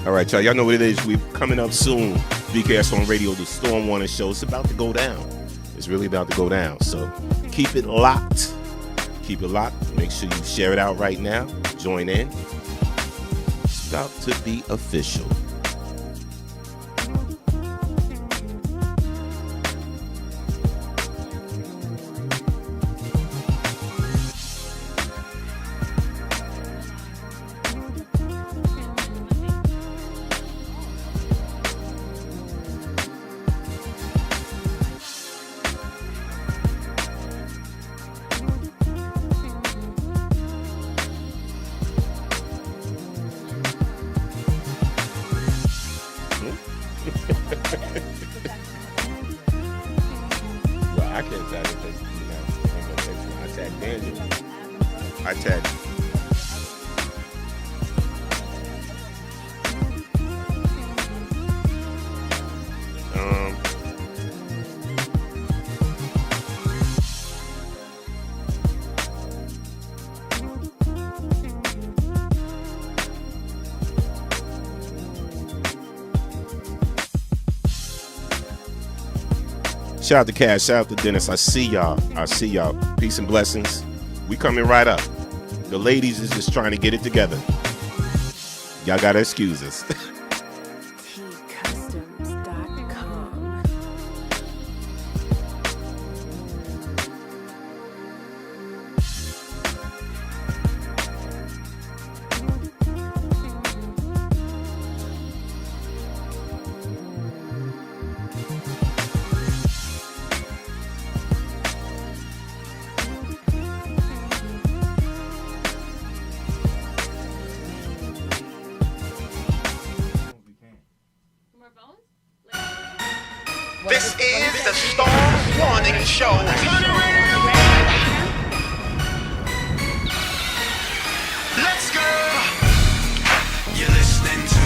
All right, y'all know what it is. We're coming up soon. BKS on Radio, the Storm Warning Show. It's about to go down. It's really about to go down. So keep it locked. Keep it locked. Make sure you share it out right now. Join in. It's about to be official. I can't tag it because, I ain't gonna text you. I tagged Daniel. I tagged Shout out to Cash, shout out to Dennis. I see y'all. Peace and blessings. We coming right up. The ladies is just trying to get it together. Y'all gotta excuse us. This is the Storm Warning Show. Let's go. You're listening to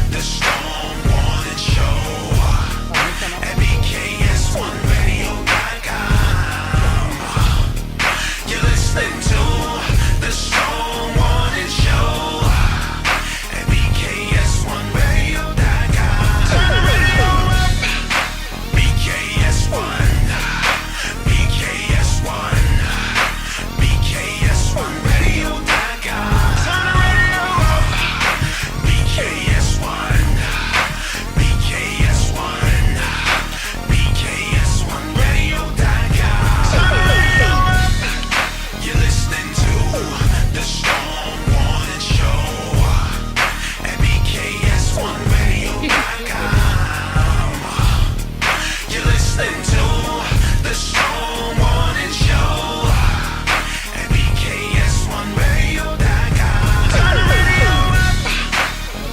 the Storm Warning Show at BKS1Radio.com. You're listening to the Storm Warning Show at BKS1Radio.com. Turn the radio up. BKS1, BKS1, BKS1 Radio.com. Turn the radio up. BKS1, BKS1, BKS1 Radio.com. Turn the radio up. You're listening to the Storm Warning Show at BKS1 Radio.com. You're listening to the Storm Warning Show at BKS1 Radio.com. Turn the radio up.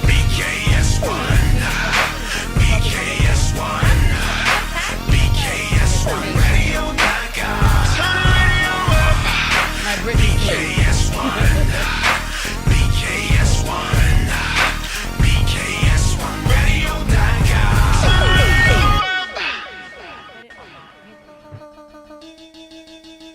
BKS1, BKS1, BKS1 Radio.com. Turn the radio up. BKS1, BKS1, BKS1 Radio.com. Turn the radio up.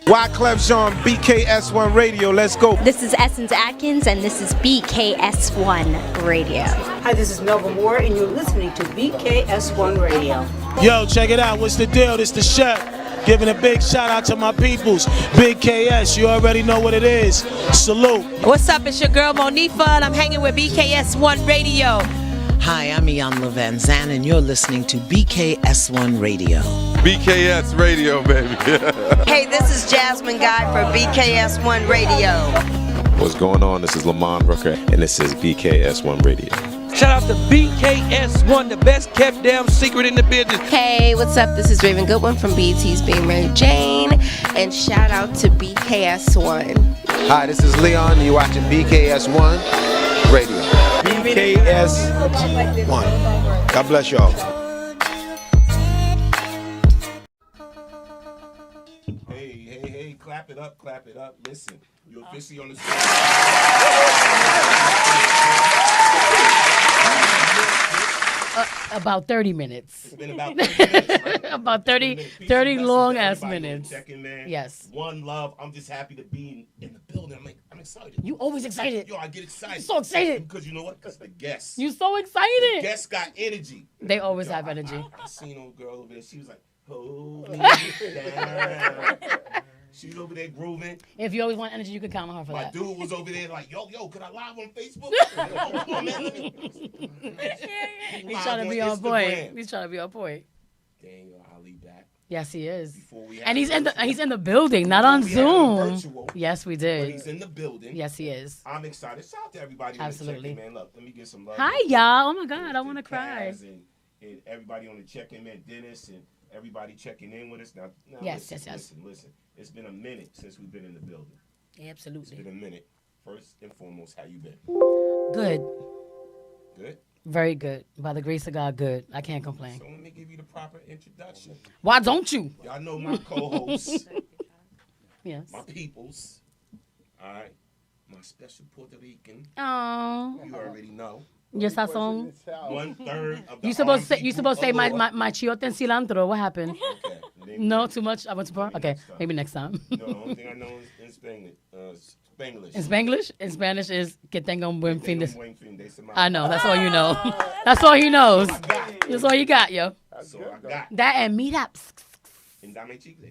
Wyclef Jean, BKS1 Radio. Let's go. This is Essence Atkins, and this is BKS1 Radio. Hi, this is Melba Moore, and you're listening to BKS1 Radio. Yo, check it out. What's the deal? This the chef. Giving a big shout out to my peoples. Big KS, you already know what it is. Salute. What's up? It's your girl Monifa, and I'm hanging with BKS1 Radio. Hi, I'm Iyanla Van Zandt, and you're listening to BKS1 Radio. BKS Radio, baby. Hey, this is Jasmine Guy for BKS1 Radio. What's going on? This is Lamont Rooker, and this is BKS1 Radio. Shout out to BKS1, the best kept damn secret in the business. Hey, what's up? This is Raven Goodwin from BET's Being Mary Jane, and shout out to BKS1. Hi, this is Leon. You're watching BKS1 Radio. BKS1. God bless y'all. clap it up. Listen, you're officially on the About 30 minutes. It's been about 30 minutes, right? About 30 blessings long to ass everybody minutes. Checking, man. Yes. One love. I'm just happy to be in the building. I'm excited. You always excited. Yo, I get excited. You're so excited. Because you know what? Because the guests. You so excited. The guests got energy. They always have energy. I seen old girl over there. She was like, hold me down. She was over there grooving. If you always want energy, you can count on her for My that. dude was over there like, yo, could I live on Facebook? He's trying to be on point. He's trying to be on point. Daniel Ali back. Yes, he is. We And he's in the building, not on Zoom. Yes, we But did. he's in the building. Yes, he is. I'm excited. Shout out to everybody. Absolutely. On the check-in, man. Look, let me get some love. Hi, y'all. Oh my God, I want to cry. Kaz and everybody on the check-in, man. Dennis and everybody checking in with us. Now Yes. Listen. It's been a minute since we've been in the building. Absolutely. It's been a minute. First and foremost, how you been? Good. Good? Very good. By the grace of God, good. I can't complain. So let me give you the proper introduction. Why don't you? Y'all know my co-hosts. Yes. My peoples. All right. My special Puerto Rican. Oh. You already know. Your sazon. 1/3 of the You supposed to say my chiote and cilantro. What happened? Okay. No, too much. I went too far. Okay, maybe next time. No, the only thing I know is in Spanglish. Spanglish. In Spanglish? In Spanish is que tenga un buen fin de semana. de semana. I know. That's all you know. That's all he knows. That's all you got, yo. That's all I got. That and meet up. And dame chicle.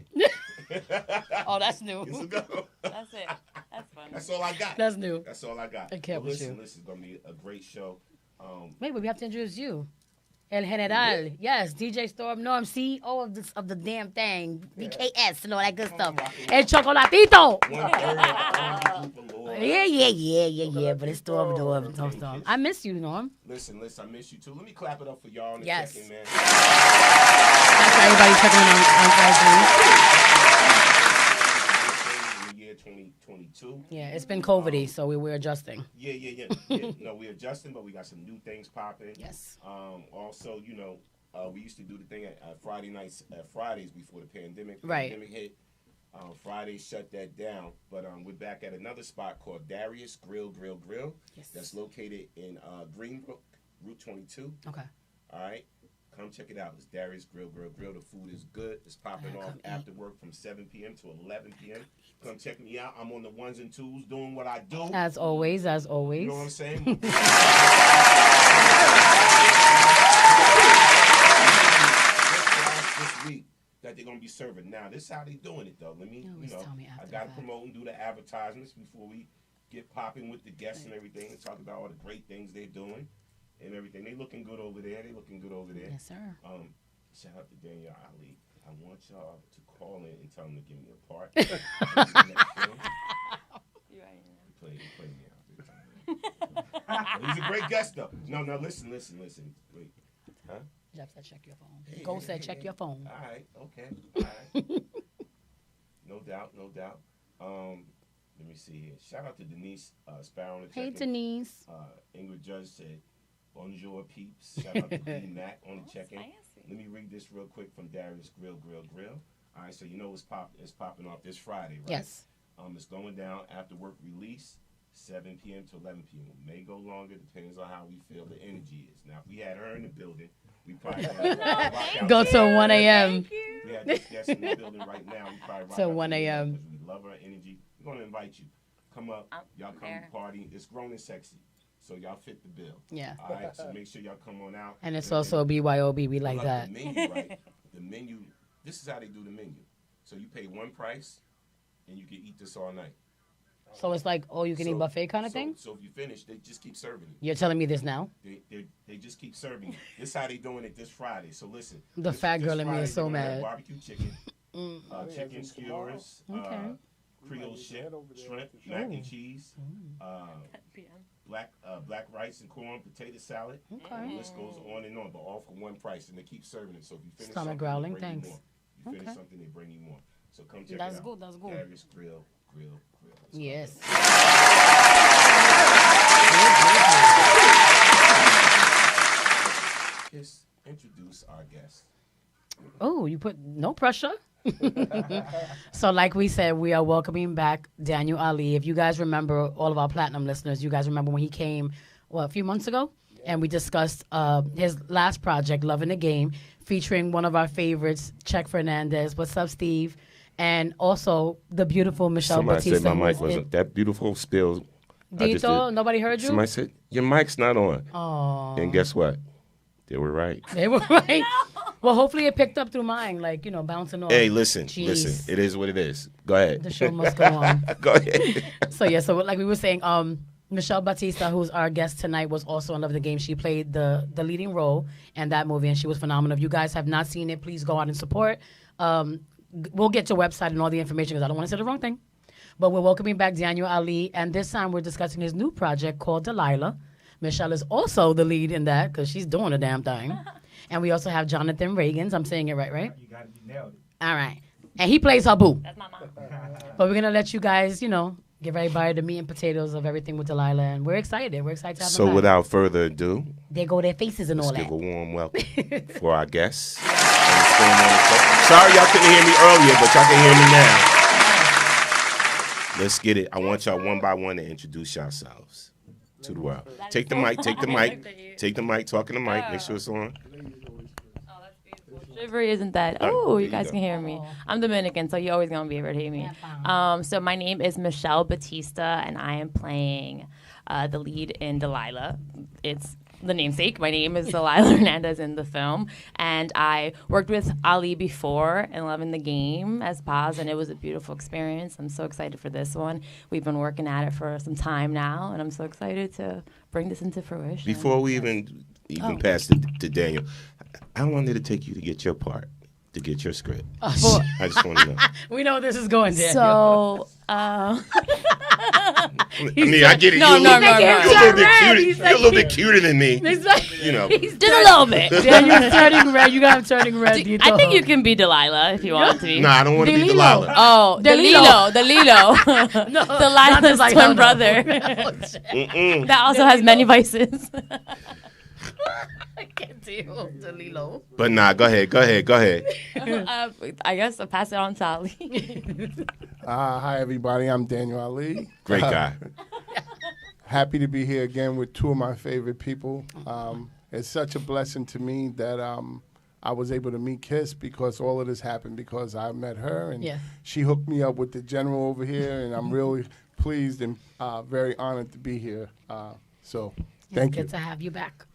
Oh, that's new. That's it. That's fun. That's all I got. That's new. That's all I got. I can't with listen, you. This is going to be a great show. Wait, but we have to introduce you. El General. Yes, DJ Storm Norm, CEO of the damn thing. BKS and all that good stuff. El Chocolatito. Yeah. But it's Storm Norm. I miss you, Norm. Listen, I miss you too. Let me clap it up for y'all on the Yes. check-in, man. Thanks for everybody checking in on IG. In the year 2022. Yeah, it's been COVID-y, so we're adjusting. Yeah. No, we're adjusting, but we got some new things popping. Yes. Also, we used to do the thing at Friday nights, Fridays before the pandemic. Right. Pandemic hit. Friday shut that down, but we're back at another spot called Darius Grill. Yes. That's located in Greenbrook, Route 22. Okay. All right. Come check it out. It's Darius Grill. The food is good. It's popping off after work from 7 p.m. to 11 p.m. Come check me out. I'm on the ones and twos doing what I do. As always. You know what I'm saying? This week that they're going to be serving. Now, this is how they doing it, though. Let me, I got to promote and do the advertisements before we get popping with the guests and everything and talk about all the great things they're doing and everything. They looking good over there. Yes, sir. Shout out to Daniel Ali. I want y'all to call in and tell them to give me a part. Play me out. He's a great guest, though. No, listen. Wait. Huh? Jeff said check your phone. Go said check your phone. All right, okay. All right. No doubt. Let me see here. Shout out to Denise Sparrow on the check-in. Hey, Denise. Ingrid Judge said, bonjour, peeps. Shout out to B. Mac on the check-in. Let me read this real quick from Darius Grill. All right, so it's popping off this Friday, right? Yes. It's going down after work release, 7 p.m. to 11 p.m. It may go longer, depends on how we feel the energy is. Now, if we had her in the building, we probably go till 1 a.m. We had this guest in the building right now. We probably rock till out 1 a.m. because we love her energy. We're going to invite you. Come up. Y'all come party. It's grown and sexy. So y'all fit the bill. Yeah. All right. So make sure y'all come on out. And it's also BYOB. We like that. The menu, right? The menu. This is how they do the menu. So you pay one price, and you can eat this all night. So it's like all you can eat buffet kind of thing? So if you finish, they just keep serving you. You're telling me this now? They just keep serving you. This is how they doing it this Friday. So listen. The fat girl in me is so mad. Barbecue chicken, chicken skewers, Creole shrimp, mac and cheese, black rice and corn, potato salad. Okay. The list goes on and on, but all for one price, and they keep serving it. So if you finish Stomach something, growling, they bring thanks. you more. You finish something, they bring you more. So come check That's it out. good. That's good. Darius Grill. Yes. Just introduce our guest. Oh, you put no pressure. So like we said, we are welcoming back Daniel Ali. If you guys remember, all of our platinum listeners, you guys remember when he came, a few months ago? And we discussed his last project, Love in the Game, featuring one of our favorites, Check Fernandez. What's up, Steve? And also the beautiful Michelle Somebody Batista. said my mic wasn't that beautiful spill. Dito, nobody heard you? Somebody said, your mic's not on. Oh. And guess what? They were right. They were right. Well, hopefully it picked up through mine, like, bouncing off. Hey, listen. It is what it is. Go ahead. The show must go on. Go ahead. So like we were saying, Michelle Batista, who's our guest tonight, was also in Love of the Game. She played the leading role in that movie, and she was phenomenal. If you guys have not seen it, please go out and support. We'll get your website and all the information because I don't want to say the wrong thing. But we're welcoming back Daniel Ali, and this time we're discussing his new project called Delilah. Michelle is also the lead in that because she's doing a damn thing. And we also have Jonathan Reagans. I'm saying it right? You nailed it. All right. And he plays her boo. That's my mom. But we're going to let you guys, give everybody the meat and potatoes of everything with Delilah. And we're excited. We're excited to have them So back. without further ado, There go their faces and all let's that. give a warm welcome for our guests. Sorry y'all couldn't hear me earlier, but y'all can hear me now. Let's get it. I want y'all one by one to introduce yourselves to the world. Take the mic. Take the mic. Talk in the mic. Make sure it's on. Shivery isn't that. Oh, you guys can hear me. I'm Dominican, so you're always going to be able to hear me. So my name is Michelle Batista, and I am playing the lead in Delilah. It's the namesake. My name is Delilah Hernandez in the film, and I worked with Ali before in Love in the Game as Paz, and it was a beautiful experience. I'm so excited for this one. We've been working at it for some time now, and I'm so excited to bring this into fruition. Before we even pass it to Daniel, I wanted to take you to get your part, to get your script. I just want to know. We know where this is going, Daniel. So, I get it. No. You're a little bit cuter than me. He's like, just a little bit. Daniel's turning red. You got him turning red. I think you can be Delilah if you want to be. No, I don't want to be Delilah. Oh, the Lilo. No, Delilah's like, twin no. brother. That also has many vices. I can't deal with Delilo. But nah, go ahead. I guess I'll pass it on to Ali. Hi, everybody. I'm Daniel Ali. Great guy. Happy to be here again with two of my favorite people. It's such a blessing to me that I was able to meet Kiss because all of this happened because I met her and she hooked me up with the general over here, and I'm really pleased and very honored to be here. So thank you. Good to have you back.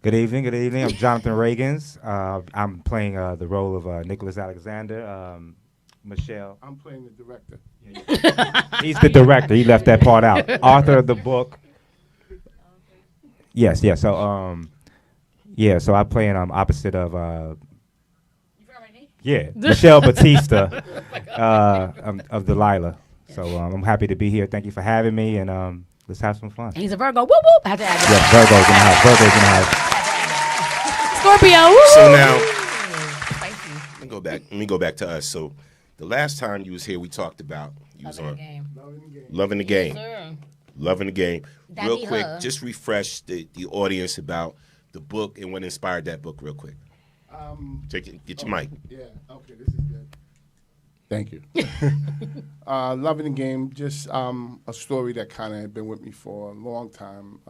Good evening. I'm Jonathan Reagans. I'm playing the role of Nicholas Alexander. Michelle. I'm playing the director. He's the director. He left that part out. Author of the book. Yes. So so I'm playing opposite of Michelle Batista of Delilah. So I'm happy to be here. Thank you for having me, and let's have some fun. And he's a Virgo. Whoop whoop. I have to add that. Yeah, Virgo's in the house. Scorpio. Woo! So now, let me go back to us. So the last time you was here, we talked about you was on Love in the Game. Yes, Love in the Game. That'd Real be quick, her. just refresh the audience about the book and what inspired that book real quick. Get your mic. Yeah, okay, this is good. Thank you. Love in the Game, just a story that kind of had been with me for a long time.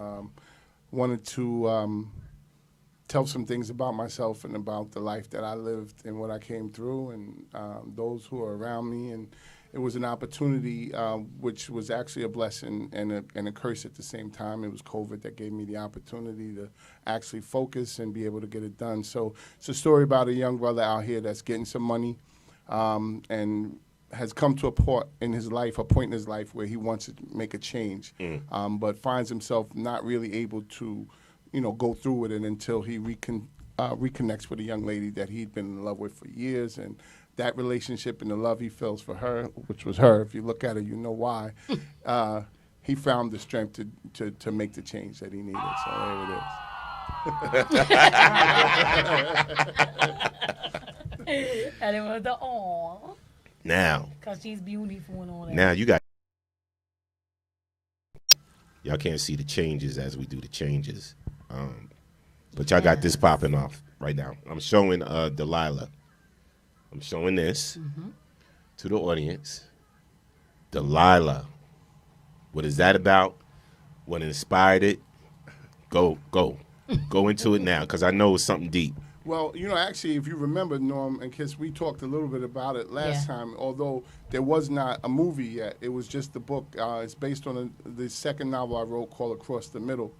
Wanted to tell some things about myself and about the life that I lived and what I came through and those who are around me. And it was an opportunity which was actually a blessing and a curse at the same time. It was COVID that gave me the opportunity to actually focus and be able to get it done. So it's a story about a young brother out here that's getting some money and has come to a point in his life where he wants to make a change, but finds himself not really able to, go through with it until he reconnects with a young lady that he'd been in love with for years, and that relationship and the love he feels for her, which was her, if you look at it, you know why. He found the strength to make the change that he needed. So there it is. And it was the aw. Now. Because she's beautiful and all that. Now y'all can't see the changes as we do the changes. But y'all got this popping off right now. I'm showing Delilah. I'm showing this to the audience. Delilah. What is that about? What inspired it? Go into it now, because I know it's something deep. Well, actually, if you remember, Norm and Kiss, we talked a little bit about it last time, although there was not a movie yet. It was just the book. It's based on the second novel I wrote called Across the Middle,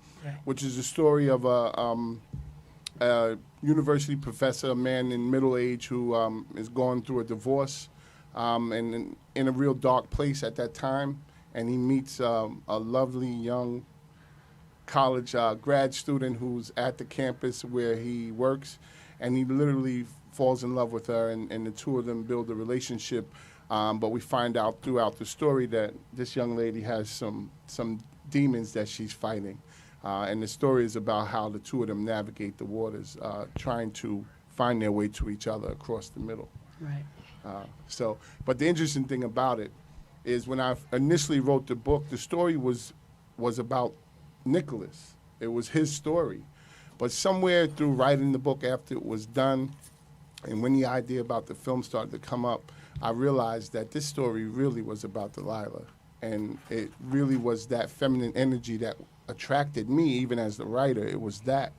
which is the story of a university professor, a man in middle age who is going through a divorce and in a real dark place at that time. And he meets a lovely young college grad student who's at the campus where he works, and he literally falls in love with her, and the two of them build a relationship. But we find out throughout the story that this young lady has some demons that she's fighting. And the story is about how the two of them navigate the waters, trying to find their way to each other across the middle. Right. But the interesting thing about it is when I initially wrote the book, the story was about Nicholas. It was his story. But somewhere through writing the book after it was done, and when the idea about the film started to come up, I realized that this story really was about Delilah. And it really was that feminine energy that attracted me, even as the writer. It was that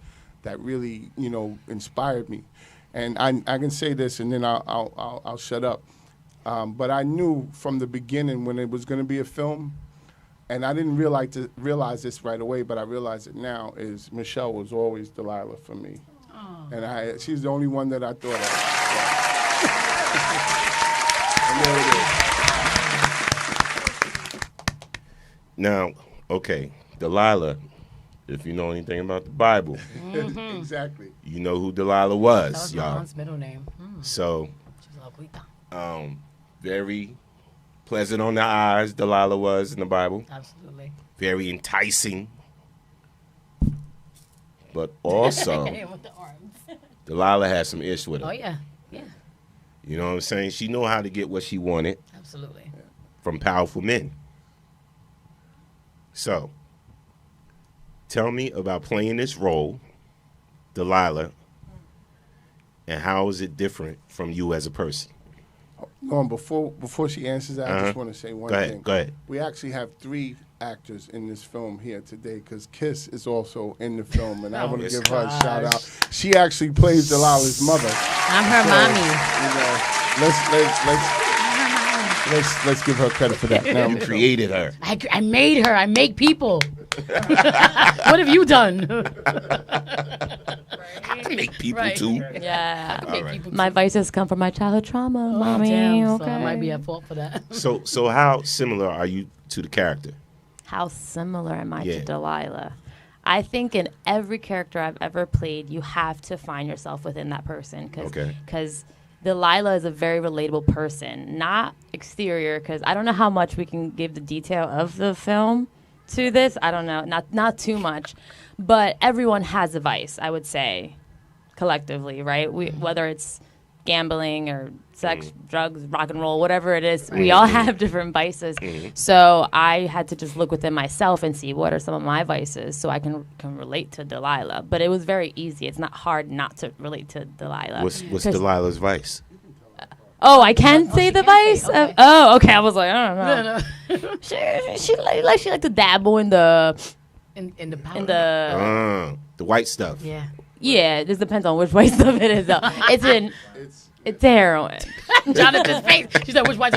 really, inspired me. And I can say this, and then I'll shut up. But I knew from the beginning when it was going to be a film, and I didn't realize this right away, but I realize it now, is Michelle was always Delilah for me. Oh. And she's the only one that I thought of. And there it is. Now, okay, Delilah, if you know anything about the Bible, exactly, you know who Delilah was, That was y'all. my aunt's middle name. So, She's a Laquita. very pleasant on the eyes, Delilah was in the Bible. Absolutely. Very enticing. But also, With the arms. Delilah had some ish with her. Oh, yeah. Yeah. You know what I'm saying? She knew how to get what she wanted Absolutely. from powerful men. So, tell me about playing this role, Delilah, and how is it different from you as a person? Norm, before she answers that, I just want to say one thing. Go ahead. We actually have 3 actors in this film here today because Kiss is also in the film, and I want to give her a shout out. She actually plays Delilah's mother. I'm her mommy. Let's give her credit for that. Now, You created her. I made her. I make people. What have you done? I can make people Right. too. Yeah. All right. My vices come from my childhood trauma, mommy. Damn, Okay. so I might be at fault for that. So how similar are you to the character? How similar am I Yeah. to Delilah? I think in every character I've ever played, you have to find yourself within that person. Because Delilah is a very relatable person, not exterior, because I don't know how much we can give the detail of the film to this. I don't know, not too much. But everyone has a vice, I would say, collectively, right? Whether it's gambling or sex, drugs, rock and roll, whatever it is, we all have different vices. So I had to just look within myself and see what are some of my vices so I can relate to Delilah. But it was very easy. It's not hard not to relate to Delilah. What's Delilah's vice? Oh, I can say the vice? Okay. Okay. I was like, I don't know. No. She like to dabble in the The white stuff. Yeah. Yeah, it just depends on which white stuff it is, though. It's heroin. Jonathan's face. She said, which white?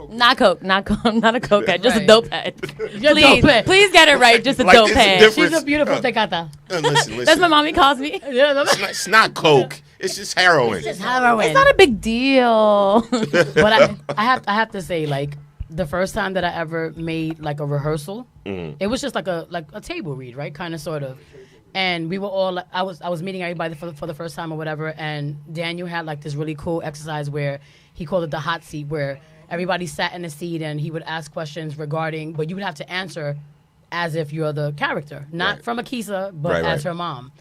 Not coke, not a cokehead, just a Right. dope head. dope Please get it right, just a Like, dope there's a head. difference. She's a beautiful tecata. Listen. That's what mommy calls me. It's not coke. It's just heroin. It's just heroin. It's not a big deal. But I have to say, like, the first time that I ever made like a rehearsal, it was just like a table read, right? Kind of, sort of. And we were all, I was meeting everybody for the first time or whatever, and Daniel had like this really cool exercise where he called it the hot seat, where everybody sat in a seat and he would ask questions regarding, but you would have to answer as if you're the character, not from Akisa, but as her mom.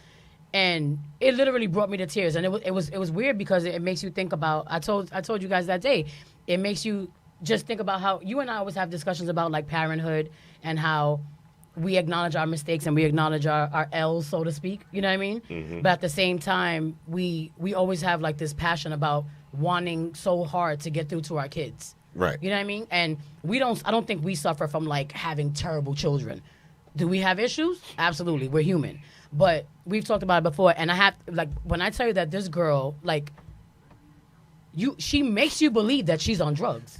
And it literally brought me to tears, and it was weird because it makes you think about. I told you guys that day, it makes you just think about how you and I always have discussions about like parenthood and how we acknowledge our mistakes and we acknowledge our L's, so to speak. You know what I mean? Mhm. But at the same time, we always have like this passion about wanting so hard to get through to our kids. Right. You know what I mean? And I don't think we suffer from like having terrible children. Do we have issues? Absolutely. We're human. But we've talked about it before, and I have, like, when I tell you that this girl, like, she makes you believe that she's on drugs.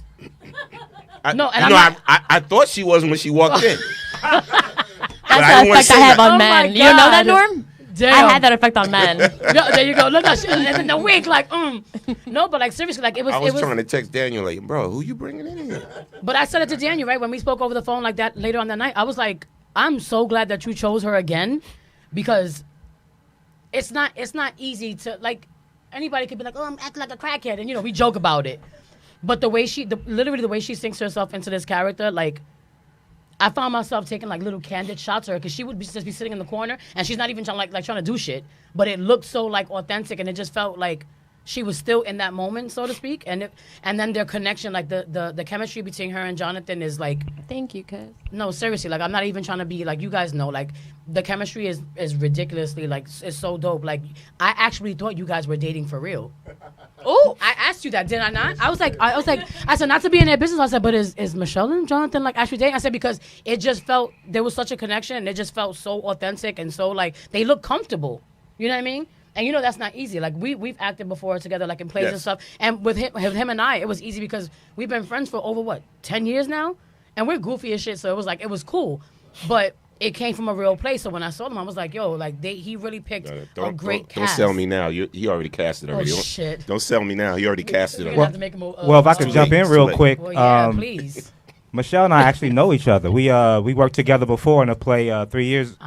I thought she was when she walked in. That's the effect I have on men. You know that, Norm? Damn. I had that effect on men. There you go. Look, and then the wink, like, No, but like seriously, like it was. I was trying to text Daniel, like, bro, who you bringing in here? But I said it to Daniel, right, when we spoke over the phone like that later on that night. I was like, I'm so glad that you chose her again, because it's not easy to, like, anybody could be like, oh, I'm acting like a crackhead, and we joke about it. But the way literally the way she sinks herself into this character, like, I found myself taking like little candid shots of her, because she would just be sitting in the corner and she's not even trying to do shit, but it looked so like authentic, and it just felt like she was still in that moment, so to speak. And then their connection, like the chemistry between her and Jonathan is like, thank you, cuz. No, seriously, like, I'm not even trying to be like, you guys know, like, the chemistry is ridiculously, like, it's so dope. Like, I actually thought you guys were dating for real. Oh, I asked you that, did I not? I said, not to be in their business. I said, but is Michelle and Jonathan like actually dating? I said, because it just felt, there was such a connection, and it just felt so authentic, and so like they look comfortable. You know what I mean? And that's not easy. Like, we've acted before together, like in plays and stuff. And with him and I, it was easy because we've been friends for over 10 years now, and we're goofy as shit. So it was cool, but it came from a real place. So when I saw them, I was like, yo, like he really picked a great cast. Don't sell me now. He already casted already. Oh, shit. Don't sell me now. He already casted already. Have to make him Well, if I could jump in real quick. Well, yeah, please. Michelle and I actually know each other. We worked together before in a play 2 years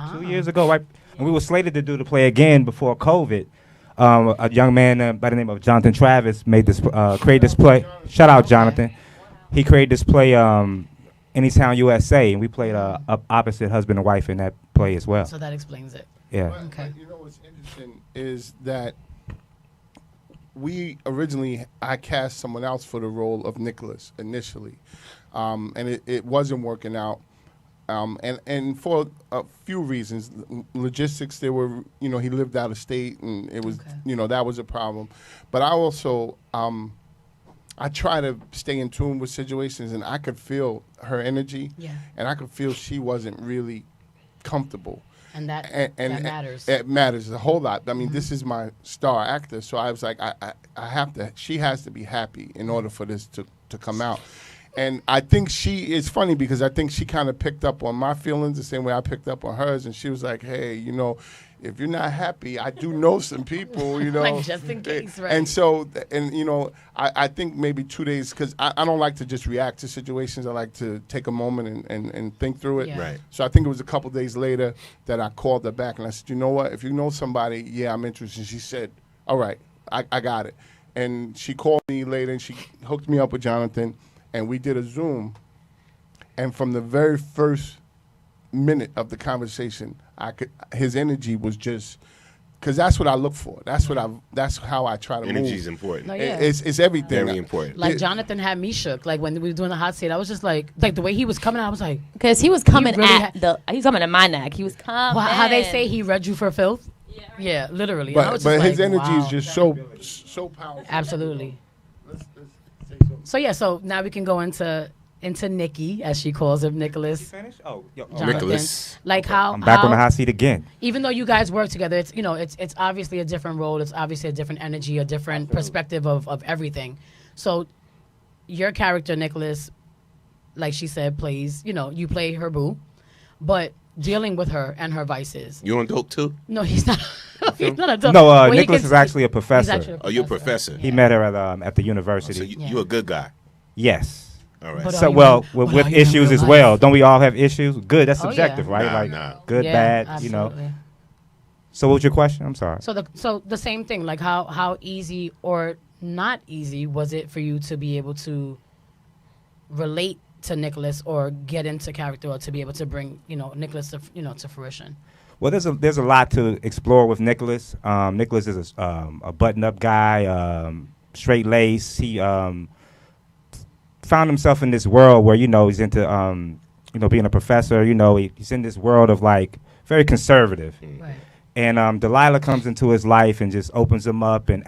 ago, right? And we were slated to do the play again before COVID. A young man by the name of Jonathan Travis created this play. Shout out, Jonathan. He created this play, Anytown, USA, and we played opposite husband and wife in that play as well. So that explains it. Yeah. Okay. What's interesting is that I cast someone else for the role of Nicholas initially, and it wasn't working out. And for a few reasons, logistics, he lived out of state, and it was, that was a problem. But I also, I try to stay in tune with situations, and I could feel her energy, and I could feel she wasn't really comfortable. And that matters. It matters a whole lot. I mean, this is my star actor, so I was like, she has to be happy in order for this to come out. And I think it's funny because I think she kind of picked up on my feelings the same way I picked up on hers. And she was like, hey, if you're not happy, I do know some people, like, just in case, right? And so, I think maybe 2 days, because I don't like to just react to situations. I like to take a moment and think through it. Yeah. Right. So I think it was a couple days later that I called her back and I said, you know what? If you know somebody, yeah, I'm interested. And she said, all right, I got it. And she called me later and she hooked me up with Jonathan. And we did a Zoom, and from the very first minute of the conversation, his energy was just, because that's what I look for. That's how I try to move. Energy is important. No, yeah. It's everything. Very important. Like, Jonathan had me shook. Like, when we were doing the hot seat, I was just like the way he was coming out, I was like, because he was coming he was coming at my neck. He was coming. Well, how they say he read you for filth? Yeah, literally. But his energy is just so powerful. Absolutely. So now we can go into Nikki, as she calls him, Nicholas. Nicholas. Like, I'm back on the hot seat again. Even though you guys work together, it's obviously a different role. It's obviously a different energy, a different perspective of everything. So your character, Nicholas, like she said, plays, you play her boo, but dealing with her and her vices. You on dope too? No, he's not. He's not a dope. No, Nicholas is actually a professor. Oh, you're a professor. He met her at the university. So you're a good guy. Yes. All right. So with issues as well. Don't we all have issues? Good. That's subjective, right? Good, bad. Absolutely. So what was your question? I'm sorry. So the same thing. Like, how easy or not easy was it for you to be able to relate to Nicholas or get into character, or to be able to bring Nicholas to fruition? Well, there's a lot to explore with Nicholas. Nicholas is a button-up guy, straight lace. He found himself in this world where he's into being a professor, he's in this world of like very conservative. Right. And Delilah comes into his life and just opens him up. And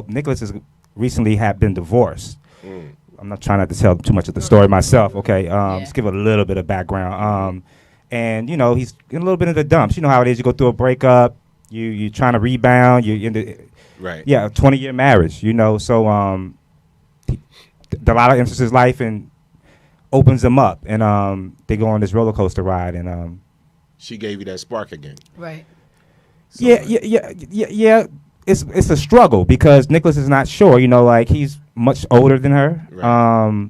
Nicholas has recently been divorced. I'm not trying not to tell too much of the story myself. Okay, just give a little bit of background. And he's in a little bit of the dumps. You know how it is. You go through a breakup. You're trying to rebound. You're in the right. Yeah, a 20-year marriage. So Delilah enters his life and opens him up, and they go on this roller coaster ride. And she gave you that spark again. Right. So Yeah. It's a struggle because Nicholas is not sure. Like he's much older than her. Right.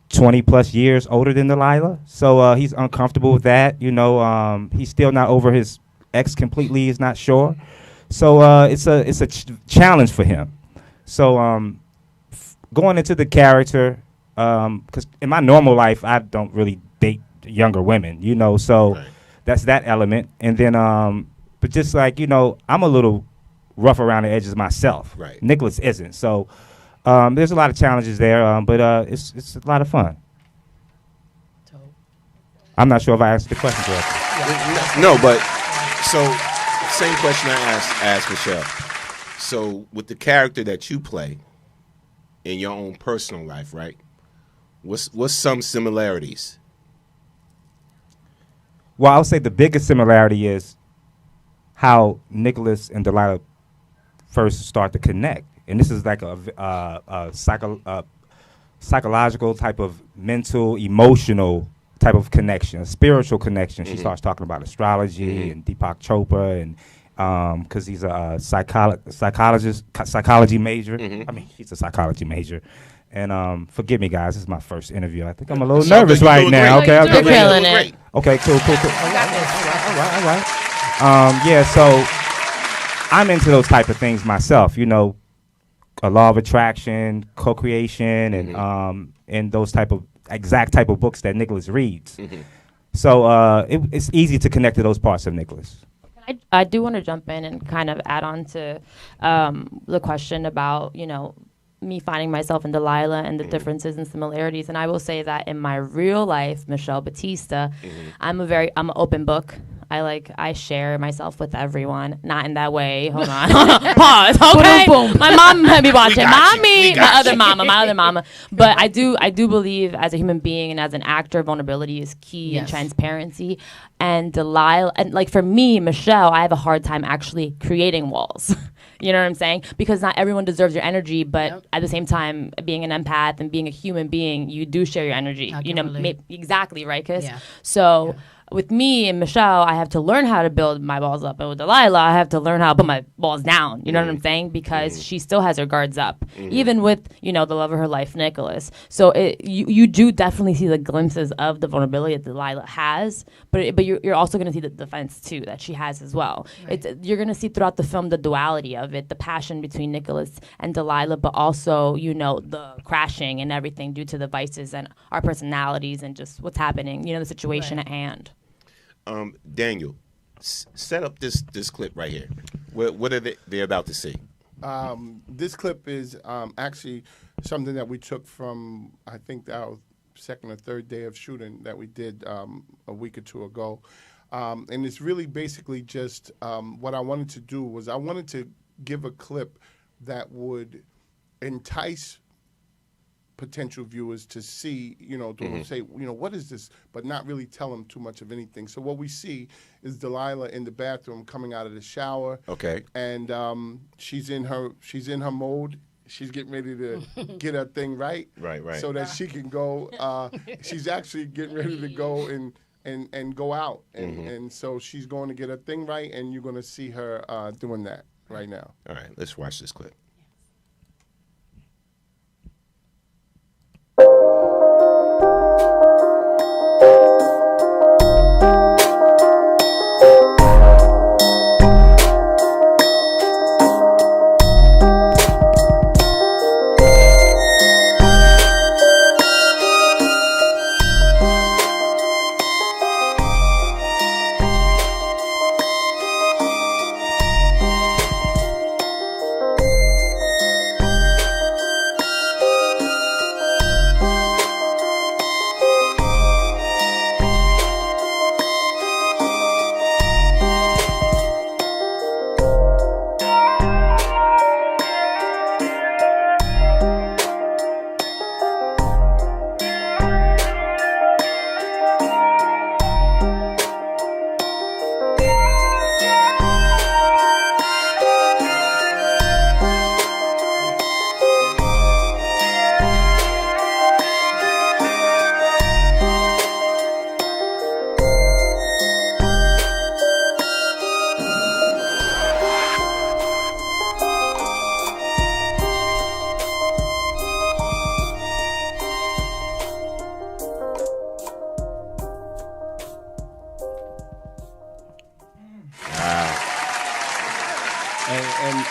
20 plus years older than Delilah. So he's uncomfortable with that. He's still not over his ex completely. He's not sure. So it's a challenge for him. So going into the character, because in my normal life I don't really date younger women. So right. That's that element. And then but just like I'm a little rough around the edges myself. Right. Nicholas isn't. So there's a lot of challenges there, but it's a lot of fun. I'm not sure if I answered the question correctly. No, but so same question I asked Michelle. So with the character that you play in your own personal life, right? What's some similarities? Well, I would say the biggest similarity is how Nicholas and Delilah first start to connect, and this is like a psychological type of mental, emotional type of connection, a spiritual connection. She starts talking about astrology and Deepak Chopra, and because he's a psychology major. I mean, he's a psychology major. And forgive me, guys, this is my first interview. I think I'm a little nervous right now. Okay, you're killing it. Okay, cool. All right. Yeah, so I'm into those type of things myself. A law of attraction, co-creation, and those exact type of books that Nicholas reads. So it's easy to connect to those parts of Nicholas. I do want to jump in and kind of add on to the question about, me finding myself in Delilah and the differences and similarities. And I will say that in my real life, Michelle Batista, I'm an open book. I share myself with everyone. Not in that way. Hold on. Pause. Okay. My mom might be watching. Mommy. My other mama. But I do believe as a human being and as an actor, vulnerability is key and transparency. And Delilah, and like for me, Michelle, I have a hard time actually creating walls. You know what I'm saying? Because not everyone deserves your energy, but at the same time, being an empath and being a human being, you do share your energy. Exactly, right, Kiss? Yeah. So with me and Michelle, I have to learn how to build my balls up. And with Delilah, I have to learn how to put my balls down. You know what I'm saying? Because she still has her guards up, even with, the love of her life, Nicholas. So you do definitely see the glimpses of the vulnerability that Delilah has, but you're also going to see the defense, too, that she has as well. Right. You're going to see throughout the film the duality of it, the passion between Nicholas and Delilah, but also, the crashing and everything due to the vices and our personalities and just what's happening, the situation at hand. Daniel, set up this clip right here. What are they about to see? This clip is actually something that we took from, I think, our second or third day of shooting that we did a week or two ago. And it's really basically just what I wanted to do was I wanted to give a clip that would entice potential viewers to see, to say, what is this, but not really tell them too much of anything. So what we see is Delilah in the bathroom coming out of the shower. Okay. And she's in her mode. She's getting ready to get her thing right. Right. So that she can go. She's actually getting ready to go and go out. And so she's going to get her thing right, and you're going to see her doing that right now. All right, let's watch this clip.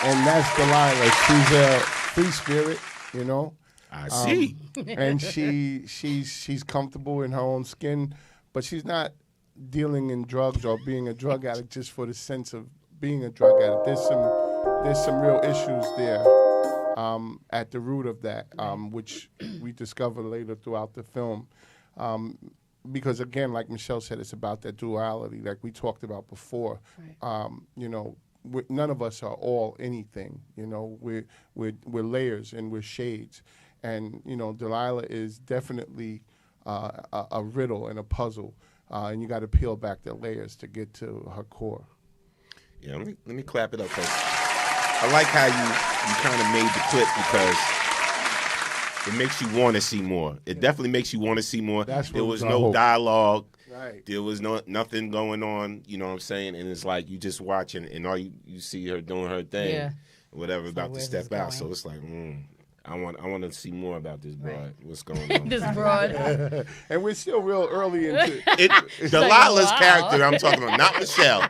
and that's Delilah. She's a free spirit, you know. I see. And she's comfortable in her own skin, but she's not dealing in drugs or being a drug addict just for the sense of being a drug addict. There's some real issues there at the root of that, which we discover later throughout the film. Because again, like Michelle said, it's about that duality, like we talked about before. Right. You know, none of us are all anything. You know, we're layers and we're shades. And you know, Delilah is definitely a riddle and a puzzle, and you got to peel back the layers to get to her core. Yeah, let me clap it up first. I like how you kind of made the clip because it makes you want to see more. It definitely makes you want to see more. There was no dialogue. Right. There was nothing going on. You know what I'm saying? And it's like you just watching, and all you see her doing her thing, Yeah. whatever, about to step out. So it's like, I want to see more about this broad. What's going on? This broad. And we're still real early into Delilah's wow. character. I'm talking about, not Michelle.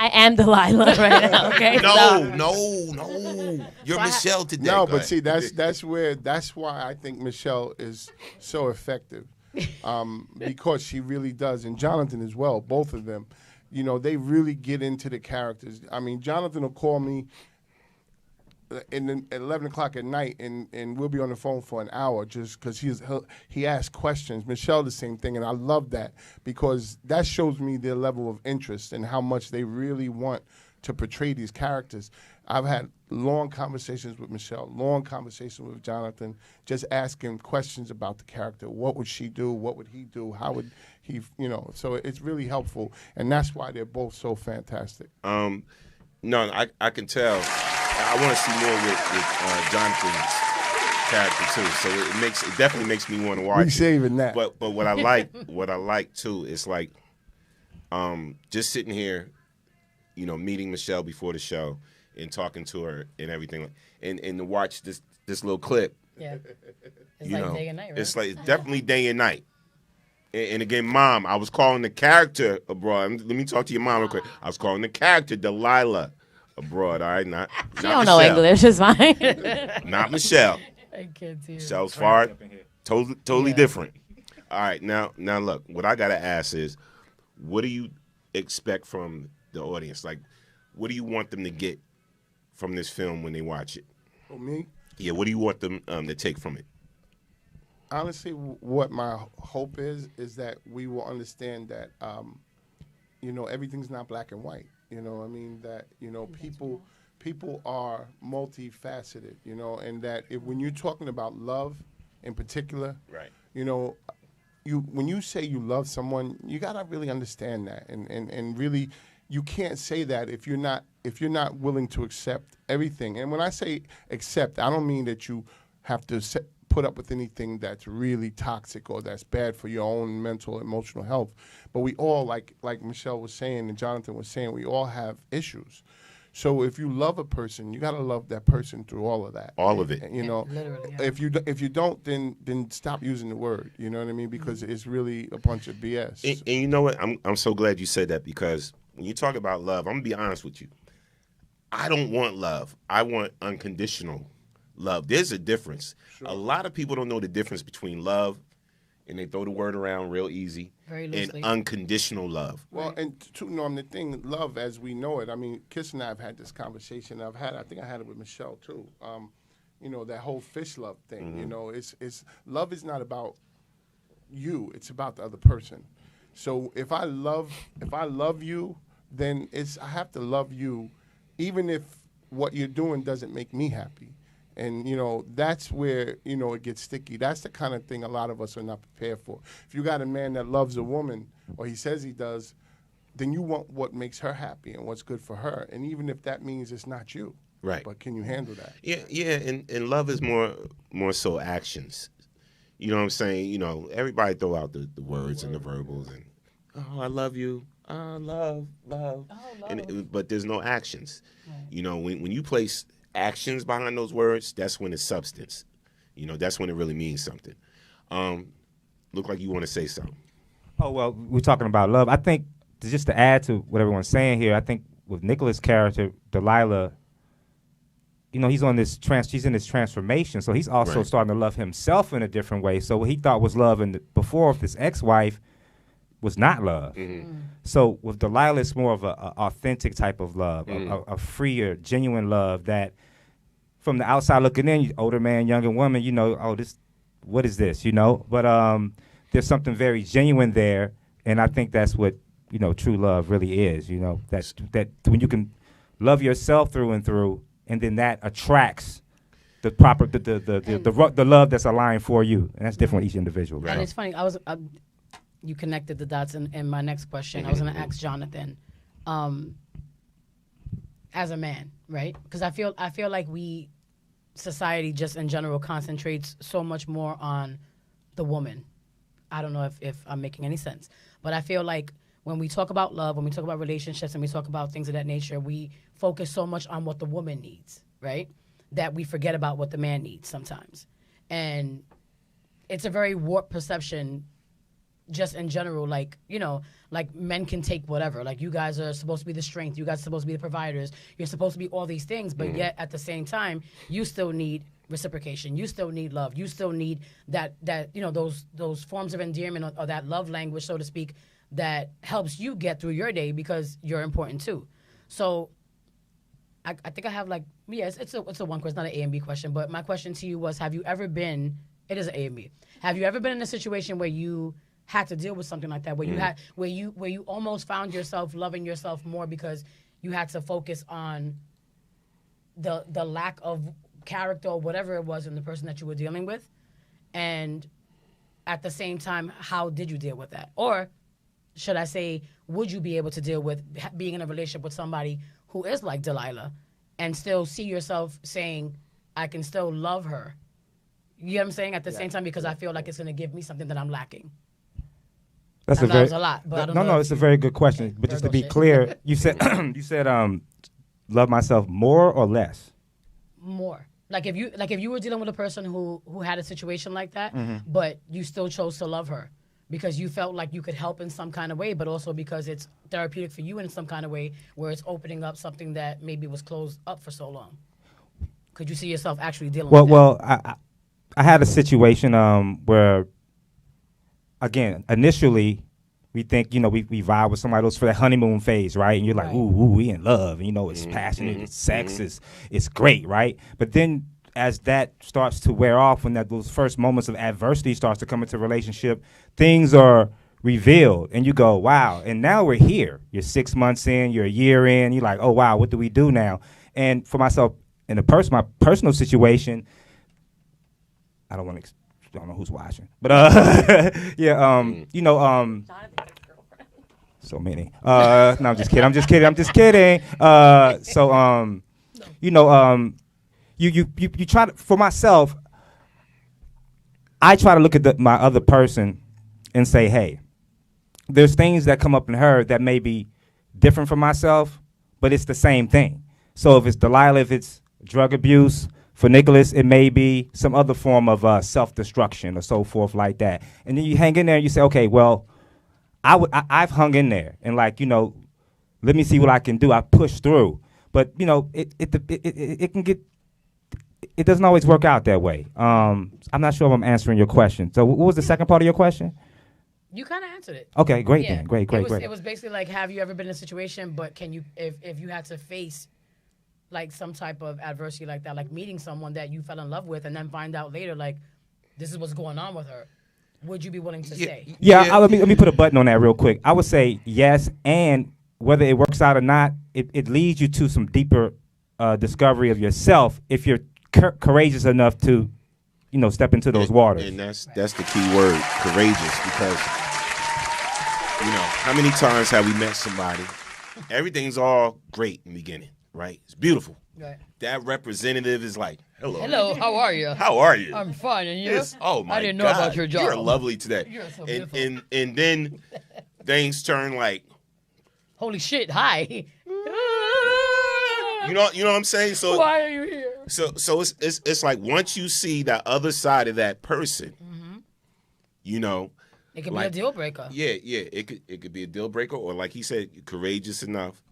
I am Delilah right now. Okay. No. You're Michelle today. No, Go but ahead. see, that's why I think Michelle is so effective, because she really does, and Jonathan as well. Both of them, you know, they really get into the characters. I mean, Jonathan will call me at 11 o'clock at night, and we'll be on the phone for an hour just because he asks questions. Michelle, the same thing, and I love that because that shows me their level of interest and how much they really want to portray these characters. I've had long conversations with Michelle, long conversations with Jonathan, just asking questions about the character. What would she do? What would he do? How would he, you know? So it's really helpful, and that's why they're both so fantastic. No, I can tell. I want to see more with Jonathan's character too. So it definitely makes me want to watch. We saving that. But what I like too is like just sitting here, you know, meeting Michelle before the show and talking to her and everything, and to watch this little clip. Yeah. It's You like know, day and night, right? it's definitely day and night. And again, Mom, I was calling the character abroad. Let me talk to your mom real quick. I was calling the character Delilah abroad. All right, not She don't know Michelle. English. It's fine. Not Michelle. I can't see it. Michelle's far, totally different. All right, now look. What I gotta ask is, what do you expect from the audience? Like, what do you want them to get from this film when they watch it? For me? Yeah, what do you want them to take from it? Honestly, what my hope is that we will understand that, you know, everything's not black and white. You know, I mean, that, you know, people are multifaceted, you know, and that when you're talking about love in particular, right? You know, when you say you love someone, you gotta really understand that, and really, you can't say that if you're not willing to accept everything. And when I say accept, I don't mean that you have to put up with anything that's really toxic or that's bad for your own mental, emotional health. But we all, like Michelle was saying and Jonathan was saying, we all have issues. So if you love a person, you got to love that person through all of that. All of it. You know, Literally, yeah. if you don't, then stop using the word. You know what I mean? Because it's really a bunch of BS. And you know what? I'm so glad you said that, because when you talk about love, I'm gonna be honest with you. I don't want love. I want unconditional love. There's a difference. Sure. A lot of people don't know the difference between love, and they throw the word around real easy, and unconditional love. Well, and Norm, the thing, love as we know it, I mean, Kiss and I have had this conversation. I think I had it with Michelle too. You know, that whole fish love thing. Mm-hmm. You know, it's love is not about you; it's about the other person. So if I love you, then I have to love you, even if what you're doing doesn't make me happy. And, you know, that's where, you know, it gets sticky. That's the kind of thing a lot of us are not prepared for. If you got a man that loves a woman, or he says he does, then you want what makes her happy and what's good for her. And even if that means it's not you. Right. But can you handle that? Yeah, and love is more so actions. You know what I'm saying? You know, everybody throw out the words and the verbals and, oh, I love you. Love. But there's no actions. Right. You know, when you place actions behind those words, that's when it's substance. You know, that's when it really means something. Look like you want to say something. Oh, well, we're talking about love. I think, just to add to what everyone's saying here, I think with Nicholas' character, Delilah, he's on this he's in this transformation, so he's also starting to love himself in a different way. So what he thought was love before with his ex-wife was not love. So with Delilah, it's more of a authentic type of love, a freer, genuine love that from the outside looking in, older man, younger woman, what is this, But there's something very genuine there, and I think that's what, true love really is, that when you can love yourself through and through, and then that attracts the proper the love that's aligned for you, and that's different with each individual. And it's funny. You connected the dots in my next question. I was going to ask Jonathan, as a man, right? Because I feel like society just in general concentrates so much more on the woman. I don't know if I'm making any sense, but I feel like when we talk about love, when we talk about relationships, and we talk about things of that nature, we focus so much on what the woman needs, right? That we forget about what the man needs sometimes. And it's a very warped perception just in general, like men can take whatever. Like, you guys are supposed to be the strength. You guys are supposed to be the providers. You're supposed to be all these things, but yet at the same time, you still need reciprocation. You still need love. You still need that those forms of endearment or that love language, so to speak, that helps you get through your day because you're important too. So I think I have it's a one question, not an A and B question, but my question to you was, have you ever been, it is an A and B, have you ever been in a situation where you had to deal with something like that, where you almost found yourself loving yourself more because you had to focus on the lack of character or whatever it was in the person that you were dealing with, and at the same time, how did you deal with that? Or should I say, would you be able to deal with being in a relationship with somebody who is like Delilah and still see yourself saying, I can still love her? You know what I'm saying? At the same time, because I feel like it's going to give me something that I'm lacking. That's a lot, but I don't know. It's a very good question. But just to be clear, you said love myself more or less? More. Like if you were dealing with a person who had a situation like that, but you still chose to love her because you felt like you could help in some kind of way, but also because it's therapeutic for you in some kind of way where it's opening up something that maybe was closed up for so long. Could you see yourself actually dealing with that? Well, I had a situation where, again, initially we think, we vibe with somebody else for that honeymoon phase, right? And you're like, ooh, we in love. And, it's passionate, it's sex, it's great, right? But then as that starts to wear off, when those first moments of adversity starts to come into a relationship, things are revealed. And you go, wow. And now we're here. You're 6 months in, you're a year in. You're like, oh, wow, what do we do now? And for myself, in my personal situation, I don't know who's watching, but so many. No, I'm just kidding. You try to, for myself, I try to look at my other person and say, hey, there's things that come up in her that may be different from myself, but it's the same thing. So if it's Delilah, if it's drug abuse, for Nicholas, it may be some other form of self-destruction or so forth like that. And then you hang in there and you say, okay, well, I've hung in there and let me see what I can do. I push through, but it can get. It doesn't always work out that way. I'm not sure if I'm answering your question. So what was the second part of your question? You kind of answered it. Okay, great then. Great. It was basically like, have you ever been in a situation, but can you, if you had to face like some type of adversity like that, like meeting someone that you fell in love with and then find out later, like, this is what's going on with her, would you be willing to say? Yeah. Let me put a button on that real quick. I would say yes, and whether it works out or not, it leads you to some deeper discovery of yourself if you're courageous enough to, step into those waters. And that's the key word, courageous, because how many times have we met somebody, everything's all great in the beginning, right? It's beautiful. Right. That representative is like, hello, how are you? How are you? I'm fine, and you? Yes. Oh my God, I didn't know about your job. You're lovely today. You're so beautiful. And then things turn like, holy shit, hi. You know what I'm saying? So why are you here? So it's like once you see that other side of that person, it could be a deal breaker. Yeah, it could be a deal breaker, or like he said, courageous enough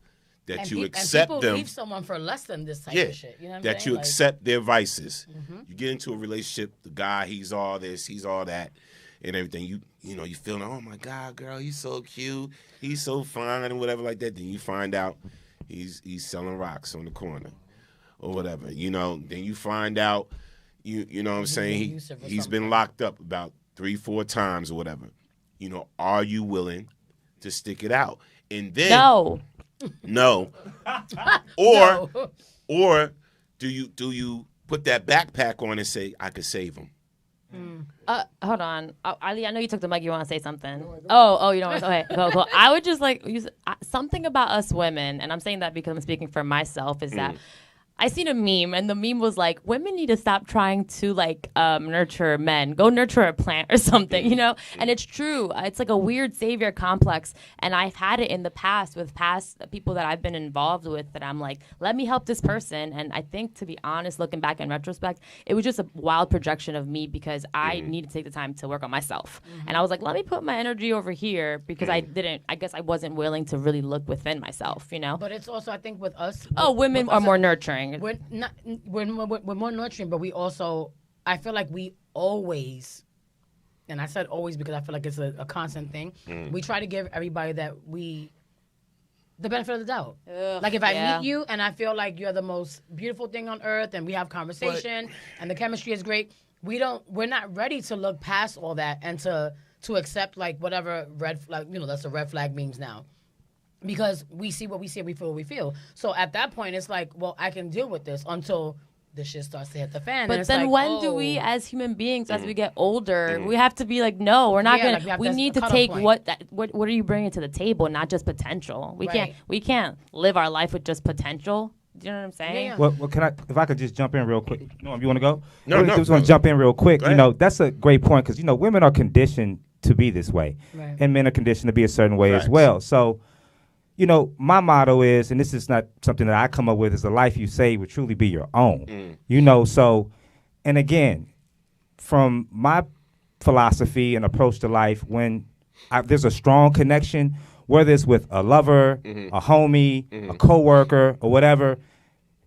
that And you pe- accept and people them. leave someone for less than this type Yeah, of shit. You know what I'm that saying? you Like- accept their vices. Mhm. You get into a relationship, the guy, he's all this, he's all that, and everything. You know, you feeling, oh my God, girl, he's so cute, he's so fine, and whatever like that. Then you find out he's selling rocks on the corner, or whatever. You know, then you find out, you know what I'm saying, he's been locked up about 3-4 times or whatever. You know, are you willing to stick it out? And then no. Or do you put that backpack on and say, I could save him? Hold on, Ali. I know you took the mic. You want to say something? Oh, you don't want to. Okay, cool. I would just like use something about us women, and I'm saying that because I'm speaking for myself. Is that I seen a meme, and the meme was like, women need to stop trying to like nurture men. Go nurture a plant or something, you know? And it's true. It's like a weird savior complex. And I've had it in the past with past people that I've been involved with that I'm like, let me help this person. And I think, to be honest, looking back in retrospect, it was just a wild projection of me because I needed to take the time to work on myself. And I was like, let me put my energy over here because I guess I wasn't willing to really look within myself, you know? But it's also, I think, with us. Women are more nurturing. We're more nurturing, but we also, I feel like we always, and I said always because I feel like it's a constant thing. We try to give everybody that the benefit of the doubt. Like if I meet you and I feel like you're the most beautiful thing on earth and we have conversation and the chemistry is great, we're not ready to look past all that and to accept like whatever red flag, that's a red flag means now. Because we see what we see, we feel what we feel. So at that point, it's like, well, I can deal with this until the shit starts to hit the fan. But and it's then like, when do we, as human beings, as we get older, we have to be like, no, we're not Yeah, gonna. we We need to cutoff take point. what are you bringing to the table, not just potential. Right. We can't live our life with just potential. Do you know what I'm saying? Well, if I could just jump in real quick. No, you want to go? No, I just want to jump in real quick. That's a great point because women are conditioned to be this way, and men are conditioned to be a certain way as well. So. My motto is, and this is not something that I come up with, is the life you save will truly be your own. So, and again, from my philosophy and approach to life, when there's a strong connection, whether it's with a lover, a homie, a coworker, or whatever,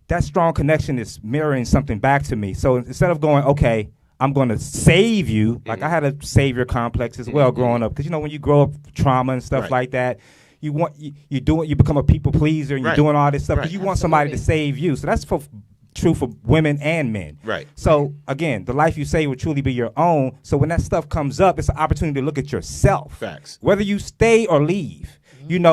that strong connection is mirroring something back to me. So instead of going, okay, I'm going to save you, like I had a savior complex as well growing up, because when you grow up with trauma and stuff like that, you become a people pleaser and you're doing all this stuff because you want somebody to save you. So that's true for women and men. Right. So again, the life you save will truly be your own. So when that stuff comes up, it's an opportunity to look at yourself. Facts. Whether you stay or leave,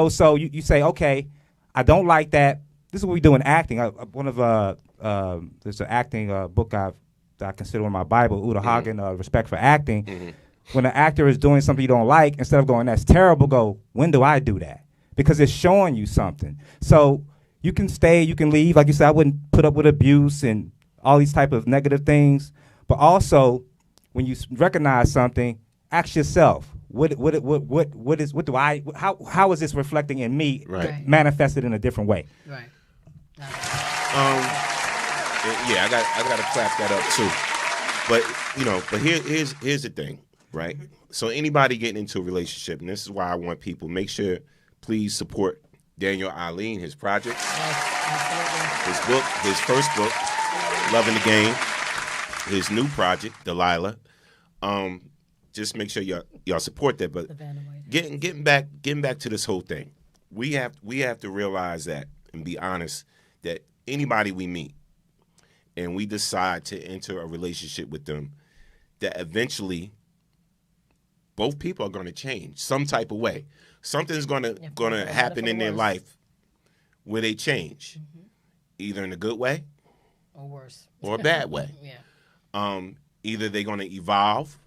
so you say, okay, I don't like that. This is what we do in acting. There's an acting book that I consider one of my Bible, Uta Hagen, Respect for Acting. When an actor is doing something you don't like, instead of going, that's terrible, go, when do I do that? Because it's showing you something. So you can stay, you can leave. Like you said, I wouldn't put up with abuse and all these type of negative things. But also, when you recognize something, ask yourself, how is this reflecting in me, manifested in a different way? Right. I got to clap that up too. But here's the thing. Right. So anybody getting into a relationship, and this is why I want people, make sure, please support Daniel Eileen, his project, his book, his first book, Loving the Game, his new project, Delilah. Just make sure y'all support that. But getting back to this whole thing, we have to realize that and be honest that anybody we meet and we decide to enter a relationship with them, that eventually both people are going to change some type of way. Something's going to happen in their life where they change, either in a good way or worse, or a bad way. Either they're going to evolve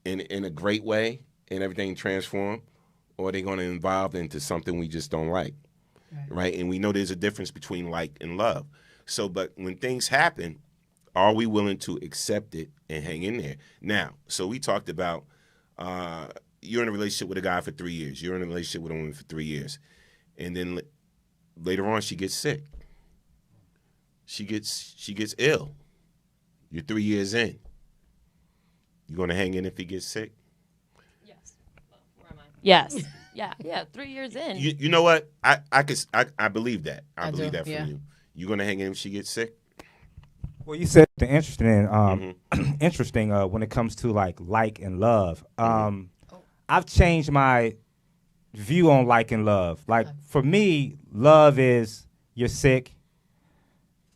in a great way and everything transform, or they're going to evolve into something we just don't like, right? And we know there's a difference between like and love. So, but when things happen, are we willing to accept it and hang in there? Now, so we talked about you're in a relationship with a guy for 3 years. You're in a relationship with a woman for 3 years. And then later on, she gets sick. She gets ill. You're 3 years in. You going to hang in if he gets sick? Yes. Yeah, 3 years in. You know what? I believe that. I believe do, that from yeah. you. You gonna hang in if she gets sick? Well, you said the interesting when it comes to like and love. I've changed my view on like and love. Like for me, love is you're sick,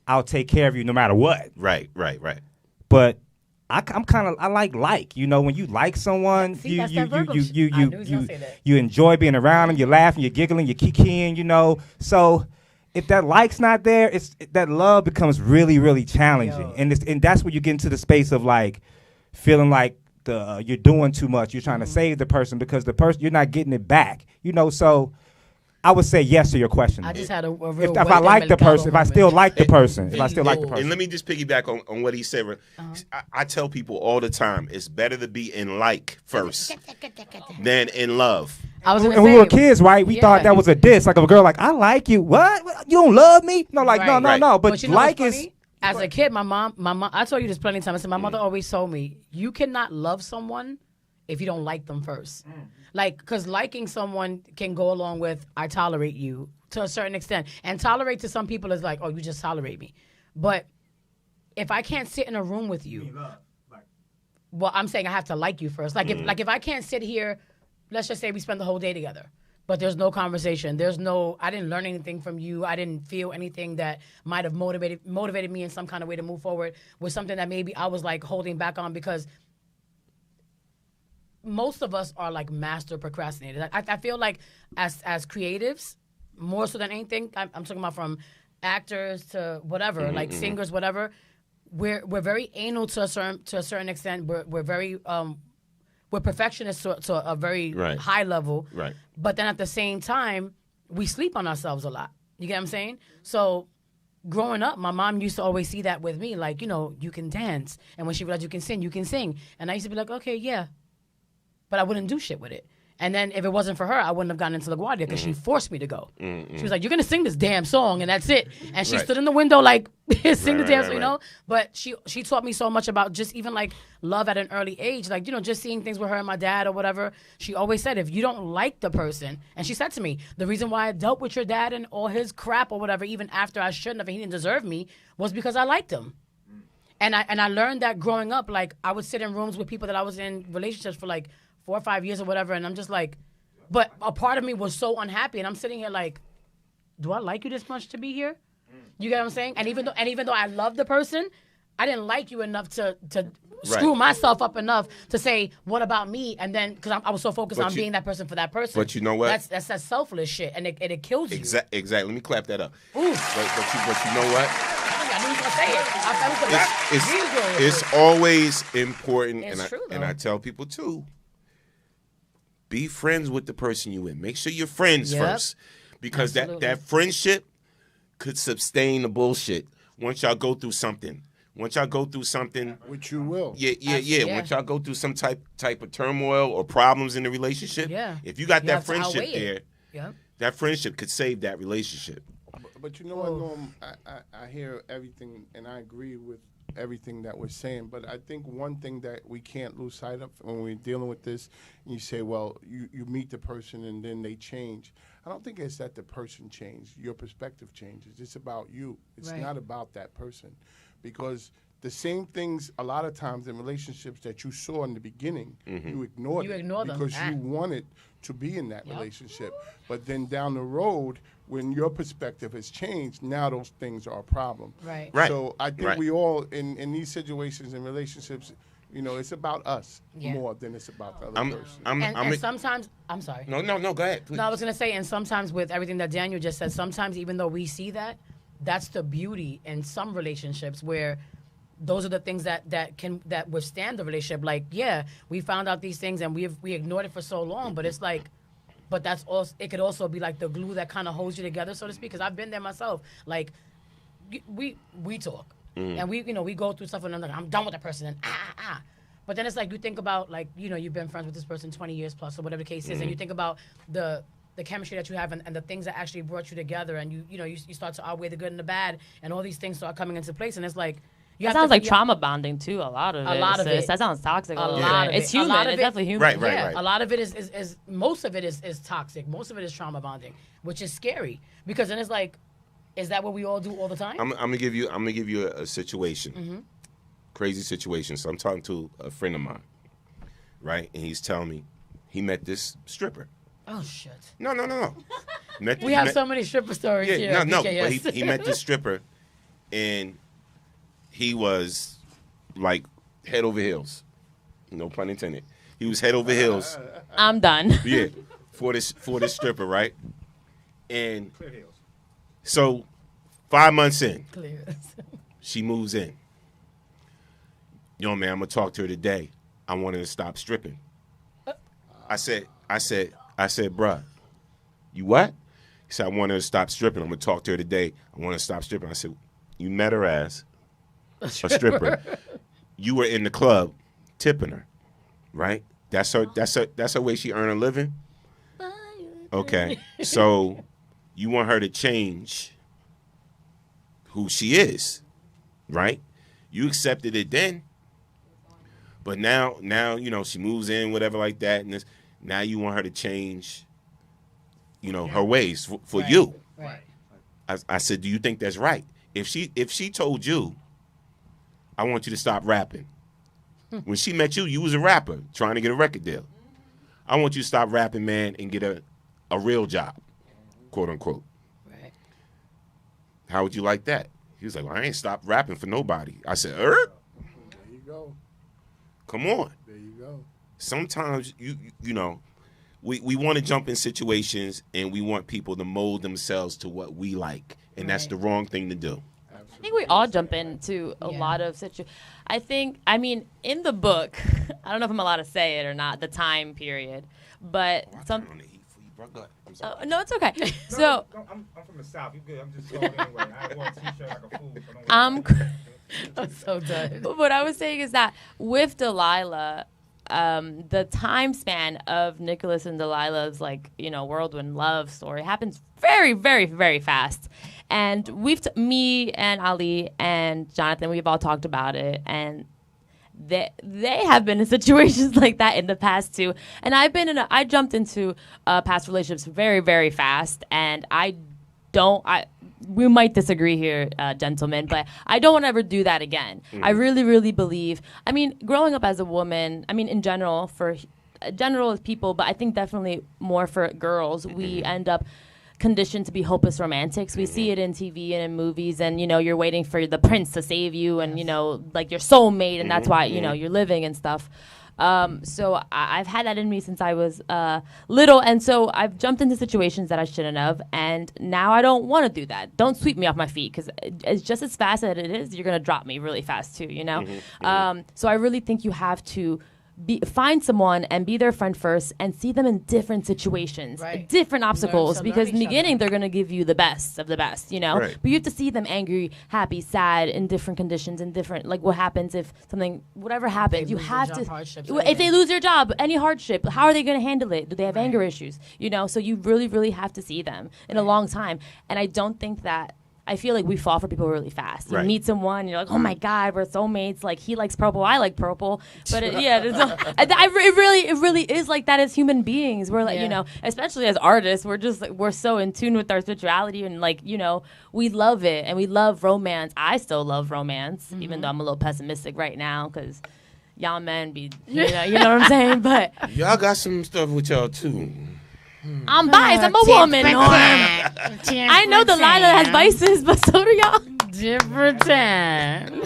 I'll take care of you no matter what. Right. But I'm kind of I like you know when you like someone See, that's that Virgo shit. I knew he was gonna say that. you enjoy being around them, you're laughing, you're giggling, you're kikiing, you know. So if that like's not there, that love becomes really, really challenging, and that's where you get into the space of like feeling like you're doing too much. You're trying to save the person because the person you're not getting it back. You know, so I would say yes to your question. I just had a real if I like the person, if I still like the person, And let me just piggyback on what he said. I tell people all the time, it's better to be in like first than in love. And we were kids, right? We thought that was a diss. Like if a girl like, I like you. What? You don't love me? No, like no. But you know like what's is. funny? As a kid, my mom, I told you this plenty of times. I said my mother always told me, you cannot love someone if you don't like them first. Like, because liking someone can go along with I tolerate you to a certain extent. And tolerate to some people is like, oh, you just tolerate me. But if I can't sit in a room with you, well, I'm saying I have to like you first. Like if I can't sit here, let's just say we spend the whole day together, but there's no conversation. I didn't learn anything from you. I didn't feel anything that might have motivated me in some kind of way to move forward with something that maybe I was like holding back on, because most of us are like master procrastinators. I feel like as creatives, more so than anything, I'm talking about from actors to whatever, like singers, whatever. We're very anal to a certain extent. We're very we're perfectionists to a very high level. Right. But then at the same time, we sleep on ourselves a lot. You get what I'm saying? So growing up, my mom used to always see that with me, like, you know, you can dance, and when she realized you can sing, and I used to be like, okay, yeah. But I wouldn't do shit with it. And then if it wasn't for her, I wouldn't have gotten into LaGuardia because she forced me to go. She was like, you're going to sing this damn song, and that's it. And she stood in the window like, sing the damn song, you know? But she taught me so much about just even like love at an early age. Like, you know, just seeing things with her and my dad or whatever. She always said, if you don't like the person, and she said to me, the reason why I dealt with your dad and all his crap or whatever, even after I shouldn't have and he didn't deserve me, was because I liked him. And I learned that growing up. Like, I would sit in rooms with people that I was in relationships for like 4 or 5 years or whatever, and I'm just like, but a part of me was so unhappy, and I'm sitting here like, do I like you this much to be here? You get what I'm saying? And even though I love the person, I didn't like you enough to screw myself up enough to say, what about me? And then because I was so focused on being that person for that person. But you know what? That's that selfless shit, and it kills you. Exactly. Let me clap that up. Ooh. But you know what? I knew you were gonna say it. It's always important, It's true, and I tell people too. Be friends with the person you in. Make sure you're friends first, because that friendship could sustain the bullshit once y'all go through something. Which you will. Yeah. Once y'all go through some type of turmoil or problems in the relationship, if you got that friendship there, that friendship could save that relationship. But you know what, Norm? I hear everything, and I agree with everything that we're saying, but I think one thing that we can't lose sight of when we're dealing with this, and you say, well, you meet the person and then they change. I don't think it's that the person changed. Your perspective changes. It's about you. It's not about that person. Because the same things a lot of times in relationships that you saw in the beginning, you ignored them because you wanted to be in that relationship. But then down the road, when your perspective has changed, now those things are a problem. Right. So I think we all, in these situations and relationships, you know, it's about us more than it's about the other person. And sometimes, I'm sorry. No, go ahead. Please. No, I was going to say, and sometimes with everything that Daniel just said, sometimes even though we see that, that's the beauty in some relationships where those are the things that withstand the relationship. Like, yeah, we found out these things and we ignored it for so long, but it's like, but that's also, it could also be like the glue that kind of holds you together, so to speak. Because I've been there myself. Like, we talk and we go through stuff and I'm like, I'm done with that person and But then it's like you think about, like, you know, you've been friends with this person 20 years plus or whatever the case is, and you think about the chemistry that you have and the things that actually brought you together, and you start to outweigh the good and the bad, and all these things start coming into place, and it's like, You That have sounds to like figure- trauma bonding too. A lot of it. A lot of sis. it. That sounds toxic. A lot of it. It's A human. lot of It's it- definitely human. Right, right, Yeah, right. a lot of it is most of it is toxic. Most of it is trauma bonding, which is scary because then it's like, is that what we all do all the time? I'm gonna give you a situation, Mhm. crazy situation. So I'm talking to a friend of mine, right, and he's telling me he met this stripper. Oh shit. No. We have so many stripper stories here. Yeah, at no. BKS. But he met this stripper, and he was like head over heels. No pun intended. He was head over heels. I'm done. Yeah, for this stripper, right? And so 5 months in, she moves in. Yo, man, I'm gonna talk to her today. I want her to stop stripping. I said, bruh, you what? He said, I want her to stop stripping. I'm gonna talk to her today. I want her to stop stripping. I said, you met her as a stripper. You were in the club tipping her, right? That's her way she earn a living. Okay, so you want her to change who she is, right? You accepted it then, but now you know she moves in, whatever like that, and now you want her to change, you know, her ways for you. Right. I said, do you think that's right? If she told you, I want you to stop rapping. When she met you, you was a rapper trying to get a record deal. I want you to stop rapping, man, and get a real job, quote unquote. Right. How would you like that? He was like, well, I ain't stopped rapping for nobody. I said, There you go. come on. There you go. Sometimes you know, we want to jump in situations and we want people to mold themselves to what we like, and that's the wrong thing to do. I think we all jump into a lot of situations. I mean, in the book, I don't know if I'm allowed to say it or not, the time period, but no, it's okay. So I'm from the South. You good? I'm just going anyway. I wore a t-shirt like a fool. So I'm so done. What I was saying is that with Delilah, the time span of Nicholas and Delilah's whirlwind love story happens very, very, very fast. And me and Ali and Jonathan, we've all talked about it, and they have been in situations like that in the past too. And I jumped into past relationships very, very fast, and we might disagree here, gentlemen, but I don't want to ever do that again. I really, really believe. I mean, growing up as a woman, I mean, in general, as people, but I think definitely more for girls, we end up conditioned to be hopeless romantics. We see it in TV and in movies, and you're waiting for the prince to save you, and like your soulmate, and that's why you're living and stuff. So I've had that in me since I was little, and so I've jumped into situations that I shouldn't have, and now I don't want to do that. Don't sweep me off my feet, because it's just as fast as it is, you're gonna drop me really fast too, So I really think you have to find someone and be their friend first, and see them in different situations, different obstacles, because in the beginning they're going to give you the best of the best, Right. But you have to see them angry, happy, sad, in different conditions, in different, like what happens if whatever happens, you have to, if they lose their job, any hardship, how are they going to handle it? Do they have anger issues? So you really, really have to see them in a long time. And I don't think that, I feel like we fall for people really fast. You meet someone, and you're like, oh my God, we're soulmates. Like, he likes purple, I like purple. But it really is like that as human beings. We're like, especially as artists, we're so in tune with our spirituality, and we love it, and we love romance. I still love romance, even though I'm a little pessimistic right now, because y'all men be, you know what I'm saying? But y'all got some stuff with y'all too. I'm biased. I'm a woman. I know Delilah has vices, but so do y'all. Different time.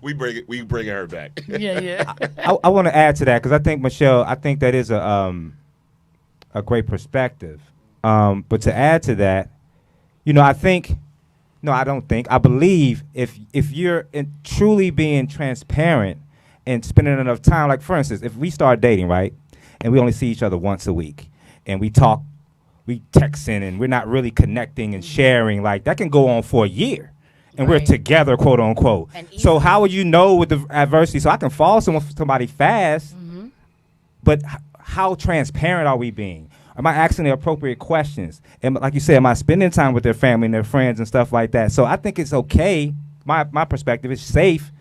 We bring her back. Yeah. I want to add to that, because I think, Michelle, that is a great perspective. But to add to that, I believe if you're truly being transparent and spending enough time, like for instance, if we start dating, right? And we only see each other once a week, and we texting, and we're not really connecting and sharing, like that can go on for a year, and we're together, quote unquote. So how would you know with the adversity? So I can fall somebody fast, but how transparent are we being? Am I asking the appropriate questions? And like you said, am I spending time with their family and their friends and stuff like that? So I think it's okay my perspective, it's safe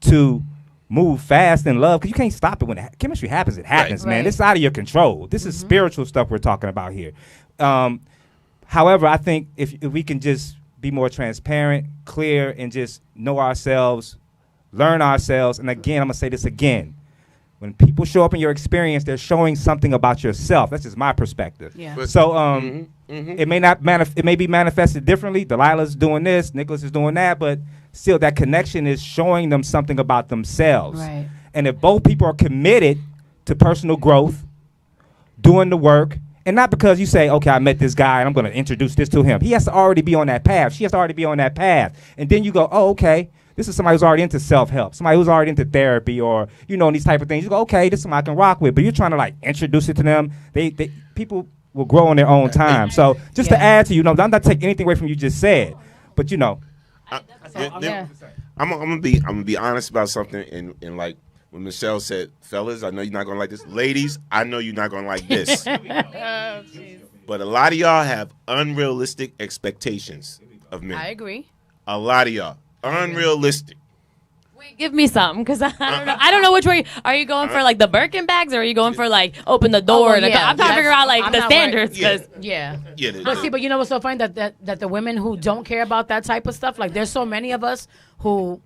to move fast in love because you can't stop it when chemistry happens. It happens, man. It's out of your control. This is spiritual stuff we're talking about here. However, I think if we can just be more transparent, clear, and just know ourselves, learn ourselves. And again, I'm going to say this again. When people show up in your experience, they're showing something about yourself. That's just my perspective. Yeah. So it may not it may be manifested differently. Delilah's doing this, Nicholas is doing that, but still that connection is showing them something about themselves. Right. And if both people are committed to personal growth, doing the work, and not because you say, okay, I met this guy and I'm going to introduce this to him. He has to already be on that path. She has to already be on that path. And then you go, oh, okay. This is somebody who's already into self-help, somebody who's already into therapy or, these type of things. You go, okay, this is somebody I can rock with. But you're trying to, like, introduce it to them. People will grow on their own time. So just to add to I'm not taking anything away from you just said. But, I'm gonna be honest about something. And like when Michelle said, fellas, I know you're not going to like this. Ladies, I know you're not going to like this. But a lot of y'all have unrealistic expectations of men. I agree. A lot of y'all. Unrealistic. Wait, give me some, because I don't know. I don't know which way. Are you going for like the Birkin bags, or are you going for like open the door? I'm trying to figure out like the standards. Yeah. But see, but you know what's so funny that the women who don't care about that type of stuff, like there's so many of us who,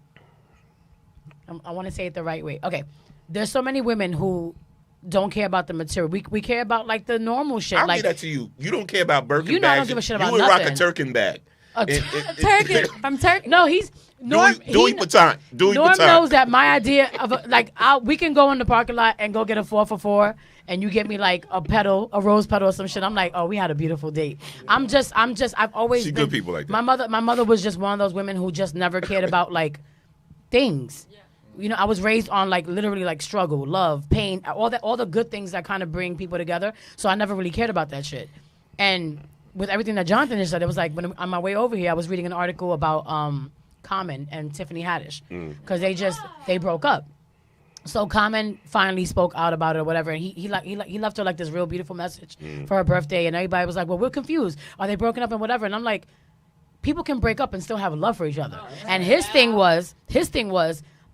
I want to say it the right way. Okay, there's so many women who don't care about the material. We care about like the normal shit. I'll like give that to you. You don't care about Birkin bags. I don't give a shit about you would nothing. rock a Turkin bag. Turkey from Turkey. No, he's Norm. Dewey Baton. Norm knows that my idea of we can go in the parking lot and go get a 4 for $4, and you get me like a rose petal or some shit. I'm like, oh, we had a beautiful date. I've always been good people like that. My mother was just one of those women who just never cared about like things. I was raised on like literally like struggle, love, pain, all the good things that kind of bring people together. So I never really cared about that shit. And with everything that Jonathan just said, it was like when on my way over here, I was reading an article about Common and Tiffany Haddish because they broke up. So Common finally spoke out about it or whatever, and he left her like this real beautiful message for her birthday, and everybody was like, "Well, we're confused. Are they broken up and whatever?" And I'm like, people can break up and still have a love for each other. And his thing was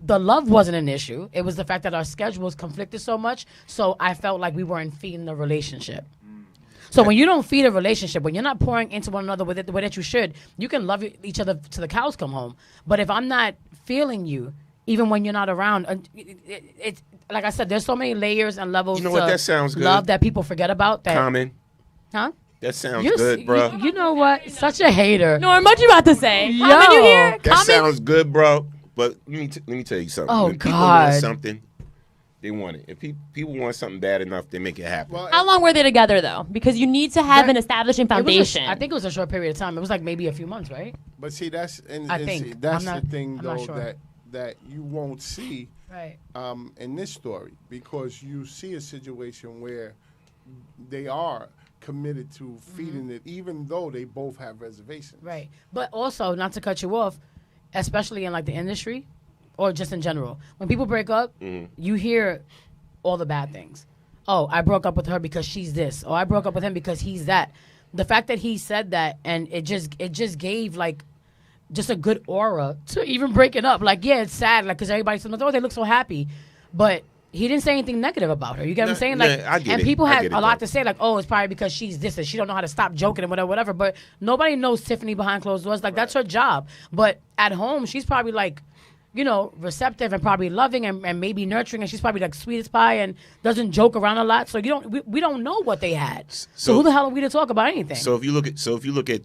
the love wasn't an issue. It was the fact that our schedules conflicted so much. So I felt like we weren't feeding the relationship. So when you don't feed a relationship, when you're not pouring into one another with it the way that you should, you can love each other till the cows come home. But if I'm not feeling you, even when you're not around, it's like I said, there's so many layers and levels to that sounds good. love that people forget about. Common. Huh? That sounds good, bro. You know what? Such a hater. Norm, what you about to say? Yo. Common, you here? That sounds good, bro. But let me tell you something. Oh, when people God. want something, they want it. If people want something bad enough, they make it happen. How long were they together though? Because you need to have an establishing foundation. I think it was a short period of time. It was like maybe a few months, right? But see, that's think. that's I'm not- the thing I'm not though sure. that you won't see Right. in this story, because you see a situation where they are committed to feeding it, even though they both have reservations. Right. But also, not to cut you off, especially in like the industry or just in general, when people break up, you hear all the bad things. Oh, I broke up with her because she's this. Oh, I broke up with him because he's that. The fact that he said that, and it just gave like just a good aura to even breaking up. Like, yeah, it's sad, like, because everybody's saying, oh, they look so happy, but he didn't say anything negative about her. You get what I'm saying? Like, I get and it. people I had get a it, lot though. to say, like, oh, it's probably because she's this and she don't know how to stop joking and whatever. But nobody knows Tiffany behind closed doors. Like, that's her job. But at home, she's probably like, receptive and probably loving and maybe nurturing, and she's probably like sweet as pie and doesn't joke around a lot. So we don't know what they had. So who the hell are we to talk about anything? So if you look at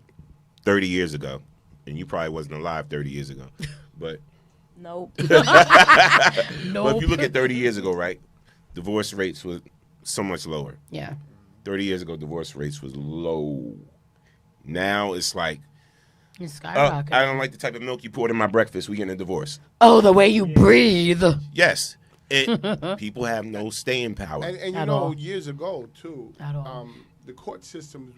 30 years ago, and you probably wasn't alive 30 years ago, but nope. But if you look at 30 years ago, right, divorce rates were so much lower. Yeah. 30 years ago, divorce rates was low. Now it's like, it's skyrocketing. I don't like the type of milk you poured in my breakfast. We getting a divorce. Oh, the way you breathe. Yes. People have no staying power. And At all. years ago too, At all. the court systems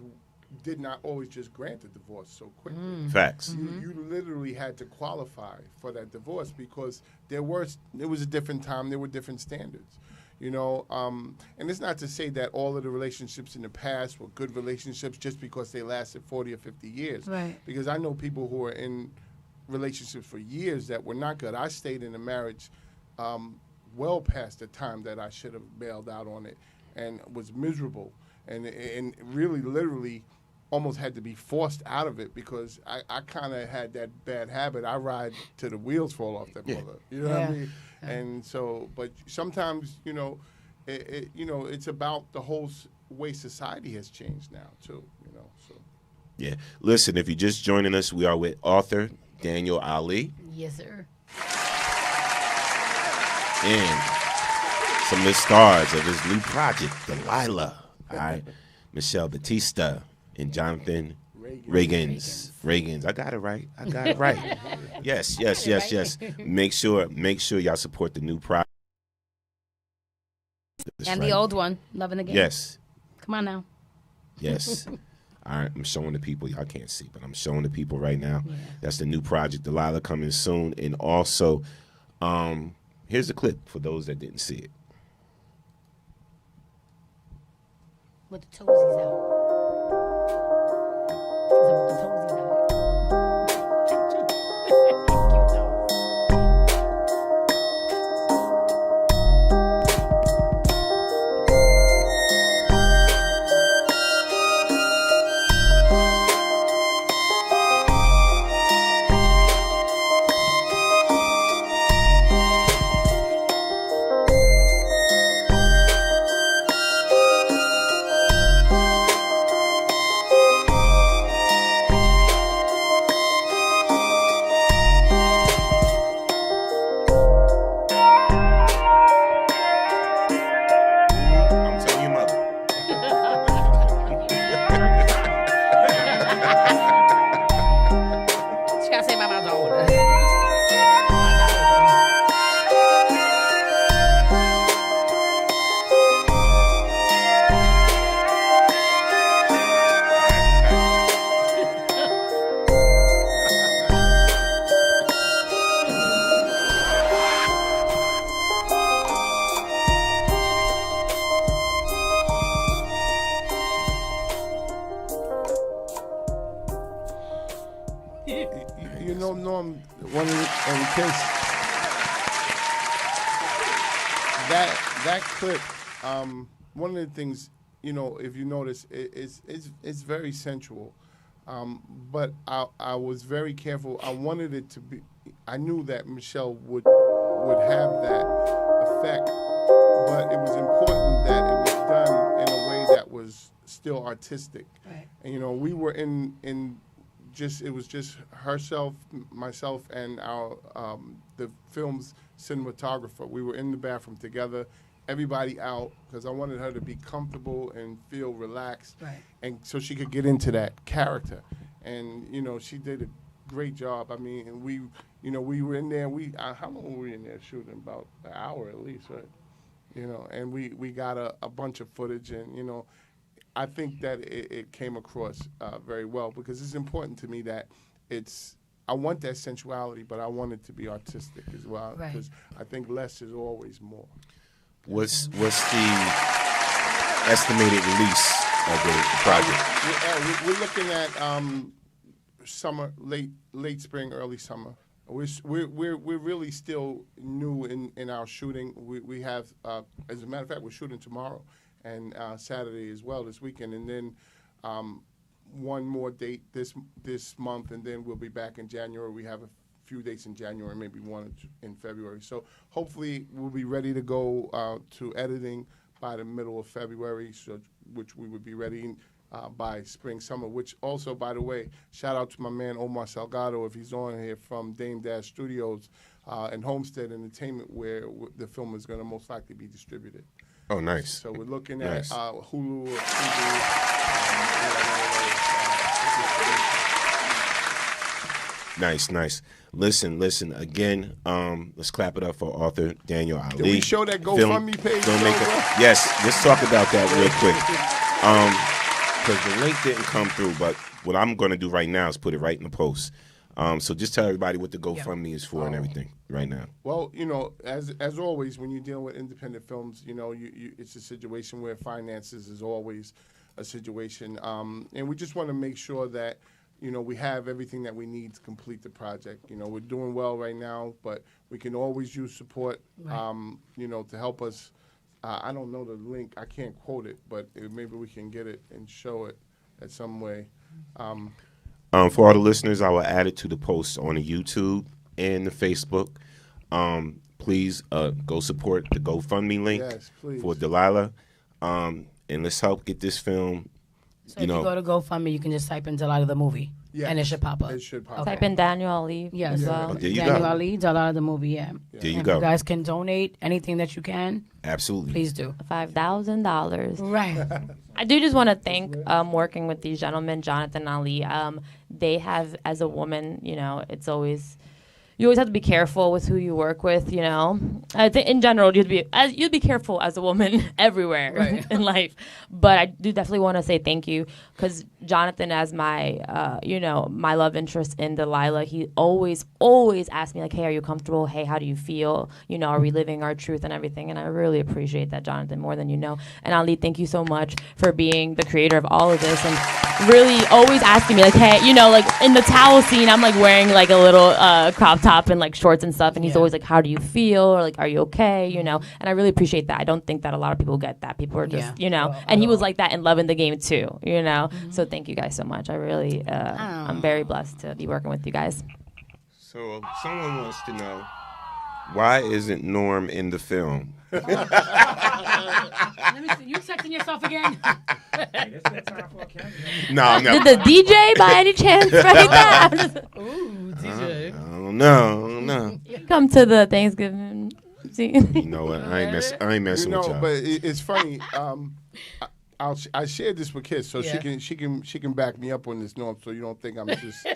did not always just grant a divorce so quickly. Facts. You literally had to qualify for that divorce because it was a different time. There were different standards. And it's not to say that all of the relationships in the past were good relationships just because they lasted 40 or 50 years. Right. Because I know people who are in relationships for years that were not good. I stayed in a marriage well past the time that I should have bailed out on it, and was miserable, and really literally almost had to be forced out of it because I kind of had that bad habit. I ride till the wheels fall off that mother. You know what I mean? Yeah. And so, but sometimes, it's about the whole way society has changed now too. So. Yeah. Listen, if you're just joining us, we are with author Daniel Ali. Yes, sir. And some of the stars of his new project, Delilah. All right. Michelle Batista and Jonathan Reagans. I got it right. Yes. Make sure y'all support the new project. And the old one, Loving the Game. Yes. Come on now. Yes. All right, I'm showing the people. Y'all can't see, but I'm showing the people right now. Yeah. That's the new project, Delilah, coming soon. And also, here's a clip for those that didn't see it. With the toesies out. With the toesies out. Norm, one in case that clip, one of the things, if you notice, it's very sensual, but I was very careful. I wanted it to be. I knew that Michelle would have that effect, but it was important that it was done in a way that was still artistic. Right. And we were in it was just herself, myself, and our the film's cinematographer. We were in the bathroom together, everybody out, because I wanted her to be comfortable and feel relaxed, right, and so she could get into that character. And she did a great job. I mean, and we were in there. How long were we in there shooting? About an hour at least, right? And we got a bunch of footage, and I think that it came across very well, because it's important to me that I want that sensuality, but I want it to be artistic as well, because I think less is always more. What's the estimated release of the project? We're looking at summer, late spring, early summer. We're really still new in our shooting. We have, as a matter of fact, we're shooting tomorrow and Saturday as well this weekend, and then one more date this month, and then we'll be back in January. We have a few dates in January, maybe one in February. So hopefully we'll be ready to go to editing by the middle of February, which we would be ready by spring, summer, which also, by the way, shout out to my man Omar Salgado, if he's on here, from Dame Dash Studios and Homestead Entertainment, where the film is going to most likely be distributed. Oh, nice. So we're looking at Hulu or Nice. Listen. Again, let's clap it up for author Daniel Ali. Did we show that GoFundMe page? Yes, let's talk about that real quick. Because the link didn't come through, but what I'm going to do right now is put it right in the post. So just tell everybody what the GoFundMe is for and everything right now. Well, as always, when you're dealing with independent films, it's a situation where finances is always a situation. And we just want to make sure that you know, we have everything that we need to complete the project. You know, we're doing well right now, but we can always use support, you know, to help us. I don't know the link. I can't quote it, but maybe we can get it and show it at some way. For all the listeners, I will add it to the post on the YouTube and the Facebook. Please go support the GoFundMe link for Delilah, and let's help get this film. So if you go to GoFundMe, you can just type in Delilah the movie, and it should pop up. It should pop up. Type in Daniel Ali as well. There you Daniel go. Ali, Delilah the movie, There you and go. you guys can donate anything that you can. Absolutely. Please do. $5,000. Right. I do just want to thank working with these gentlemen, Jonathan and Ali. They have, as a woman, you know, it's always. You always have to be careful with who you work with, you know. I think in general, you'd be careful as a woman everywhere in life. But I do definitely want to say thank you because Jonathan, as my, you know, my love interest in Delilah, he always asks me like, "Hey, are you comfortable? Hey, how do you feel? You know, are we living our truth and everything?" And I really appreciate that, Jonathan, more than you know. And Ali, thank you so much for being the creator of all of this and really always asking me like, "Hey, you know, like in the towel scene, I'm like wearing like a little crop top and like shorts and stuff, and he's always like, how do you feel, or like, are you okay, you know?" And I really appreciate that. I don't think that a lot of people get that. People are just you know, and he was like that in Loving the Game too, you know. So thank you guys so much. I really I'm very blessed to be working with you guys. So someone wants to know, why isn't Norm in the film? Let me see. You texting yourself again? No, I'm not. Did the DJ by any chance write that? Ooh, DJ. I don't know. Come to the Thanksgiving. You know what? I ain't messing with y'all. But it's funny. I shared this with Kiss, so she can back me up on this, Norm. So you don't think I'm just.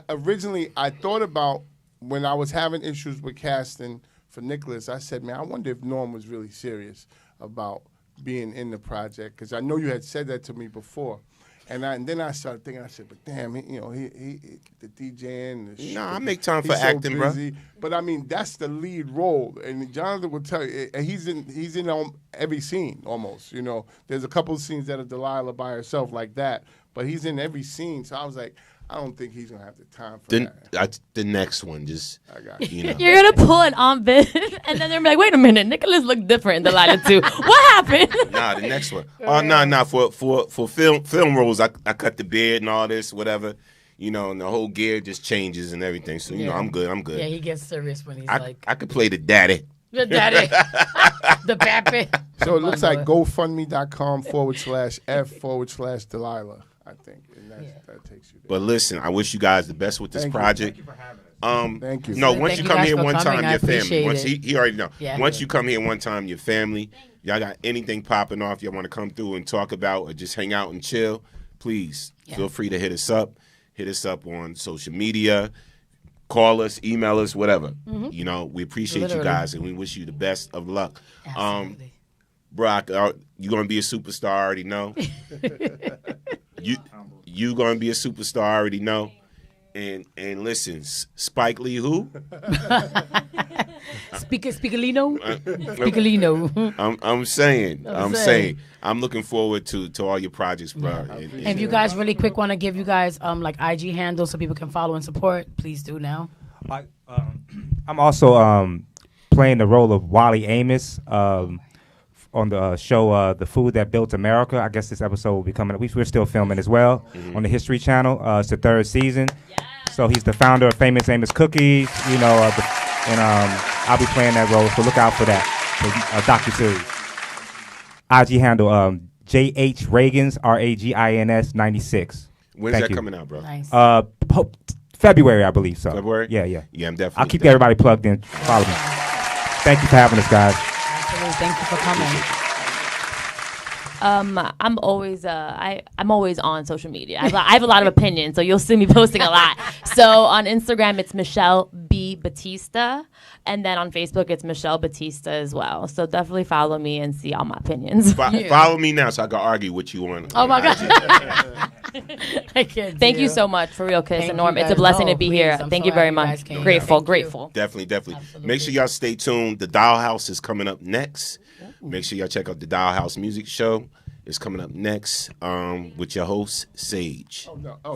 Originally I thought about when I was having issues with casting for Nicholas. I said, man, I wonder if Norm was really serious about being in the project, because I know you had said that to me before. And then I started thinking, I said, but damn, he the DJing. I make time for acting, bro. But I mean, that's the lead role, and Jonathan will tell you, he's in every scene almost. You know, there's a couple of scenes that are Delilah by herself like that, but he's in every scene. So I was like, I don't think he's gonna have the time for that. The next one, just you know. You're gonna pull an Aunt Viv, and then they're like, "Wait a minute, Nicholas looked different in Delilah too. What happened?" Nah, the next one. Oh no. For film roles, I cut the beard and all this, whatever. You know, and the whole gear just changes and everything. So you know, I'm good. Yeah, he gets serious when he's I could play the daddy. The daddy. The pappy. So it looks like GoFundMe.com/F/Delilah. I think, and that takes you there. But listen, I wish you guys the best with this project. Thank you for having us. Thank you. No, Thank once you you come guys here for one coming. time, I your family. appreciate Once it. he already know. Yeah. Once you come here one time, your family. Y'all got anything popping off y'all want to come through and talk about, or just hang out and chill? Please feel free to hit us up. Hit us up on social media. Call us, email us, whatever. You know, we appreciate you guys, and we wish you the best of luck. Absolutely. Brock, you gonna be a superstar? I already know. You gonna be a superstar? I already know. And listen, Spike Lee, who? Speakerino. Speakerino. I'm saying. I'm looking forward to all your projects, bro. And if you guys really quick want to give you guys like IG handles so people can follow and support, please do now. I'm also playing the role of Wally Amos on the show The Food That Built America. I guess this episode will be coming up. We're still filming as well on the History Channel. It's the 3rd season. So he's the founder of Famous Amos Cookies, you know, and I'll be playing that role. So look out for that, docuseries. IG handle JH Reagans RAGINS 96. When's that coming out, bro? Nice. February, I believe so. February? Yeah. Yeah, I'm definitely. I'll keep everybody plugged in. Follow me. Thank you for having us, guys. Absolutely. Thank you for coming. I'm always I'm always on social media. I have a lot of opinions, so you'll see me posting a lot. So on Instagram, it's Michelle B. Batista, and then on Facebook, it's Michelle Batista as well. So definitely follow me and see all my opinions. Follow me now so I can argue with you on. Oh my God. I can't. Thank you so much, for real, Kiss and Norm. It's a blessing to be here. Thank you very much. Grateful. Definitely. Make sure y'all stay tuned. The Dollhouse is coming up next. Make sure y'all check out the Dollhouse Music Show. is coming up next with your host, Sage.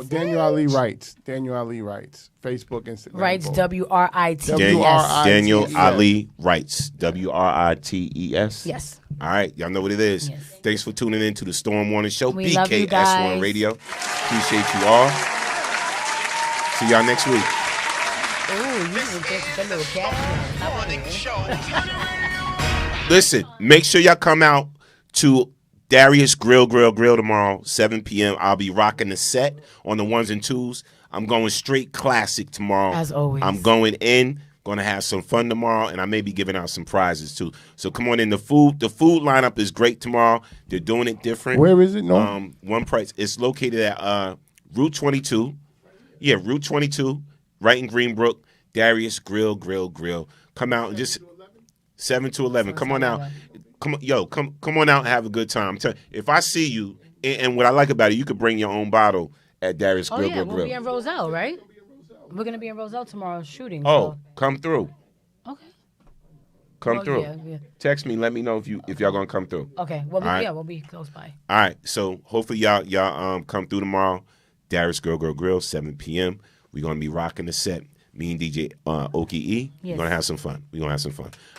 Daniel Ali Writes. Daniel Ali Writes. Facebook, Instagram. Writes both. W-R-I-T-E-S. Daniel Ali Writes. W-R-I-T-E-S. Yes. All right. Y'all know what it is. Yes. Thanks for tuning in to the Storm Warning Show. We love you guys. BKS1 Radio. Appreciate you all. See y'all next week. Ooh, you can get the little cat. Listen, make sure y'all come out to Darius Grill tomorrow, 7 p.m. I'll be rocking the set on the 1s and 2s. I'm going straight classic tomorrow. As always. I'm going in, going to have some fun tomorrow, and I may be giving out some prizes too. So come on in. The food lineup is great tomorrow. They're doing it different. Where is it? No. One price. It's located at Route 22. Yeah, Route 22, right in Greenbrook. Darius Grill. Come out and just 7 to 11. Come on out. Come on out and have a good time. If I see you, and what I like about it, you could bring your own bottle at Darius Grill. We'll be in Roselle, right? We're gonna be in Roselle tomorrow shooting. Oh, come through. Okay. Come through. Yeah. Text me. Let me know if y'all gonna come through. Okay. We'll be close by. All right. So hopefully y'all come through tomorrow. Darius Grill, 7 p.m. We're gonna be rocking the set. Me and DJ Okie E. Yes. We're gonna have some fun.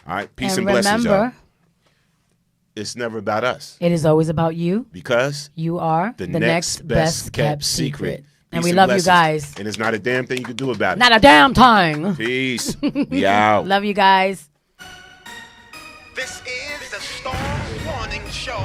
All right. Peace and remember, blessings, y'all. It's never about us. It is always about you. Because you are the next best kept secret. And we love you guys. And it's not a damn thing you can do about it. Not a damn thing. Peace. Be out. Love you guys. This is the Storm Warning Show.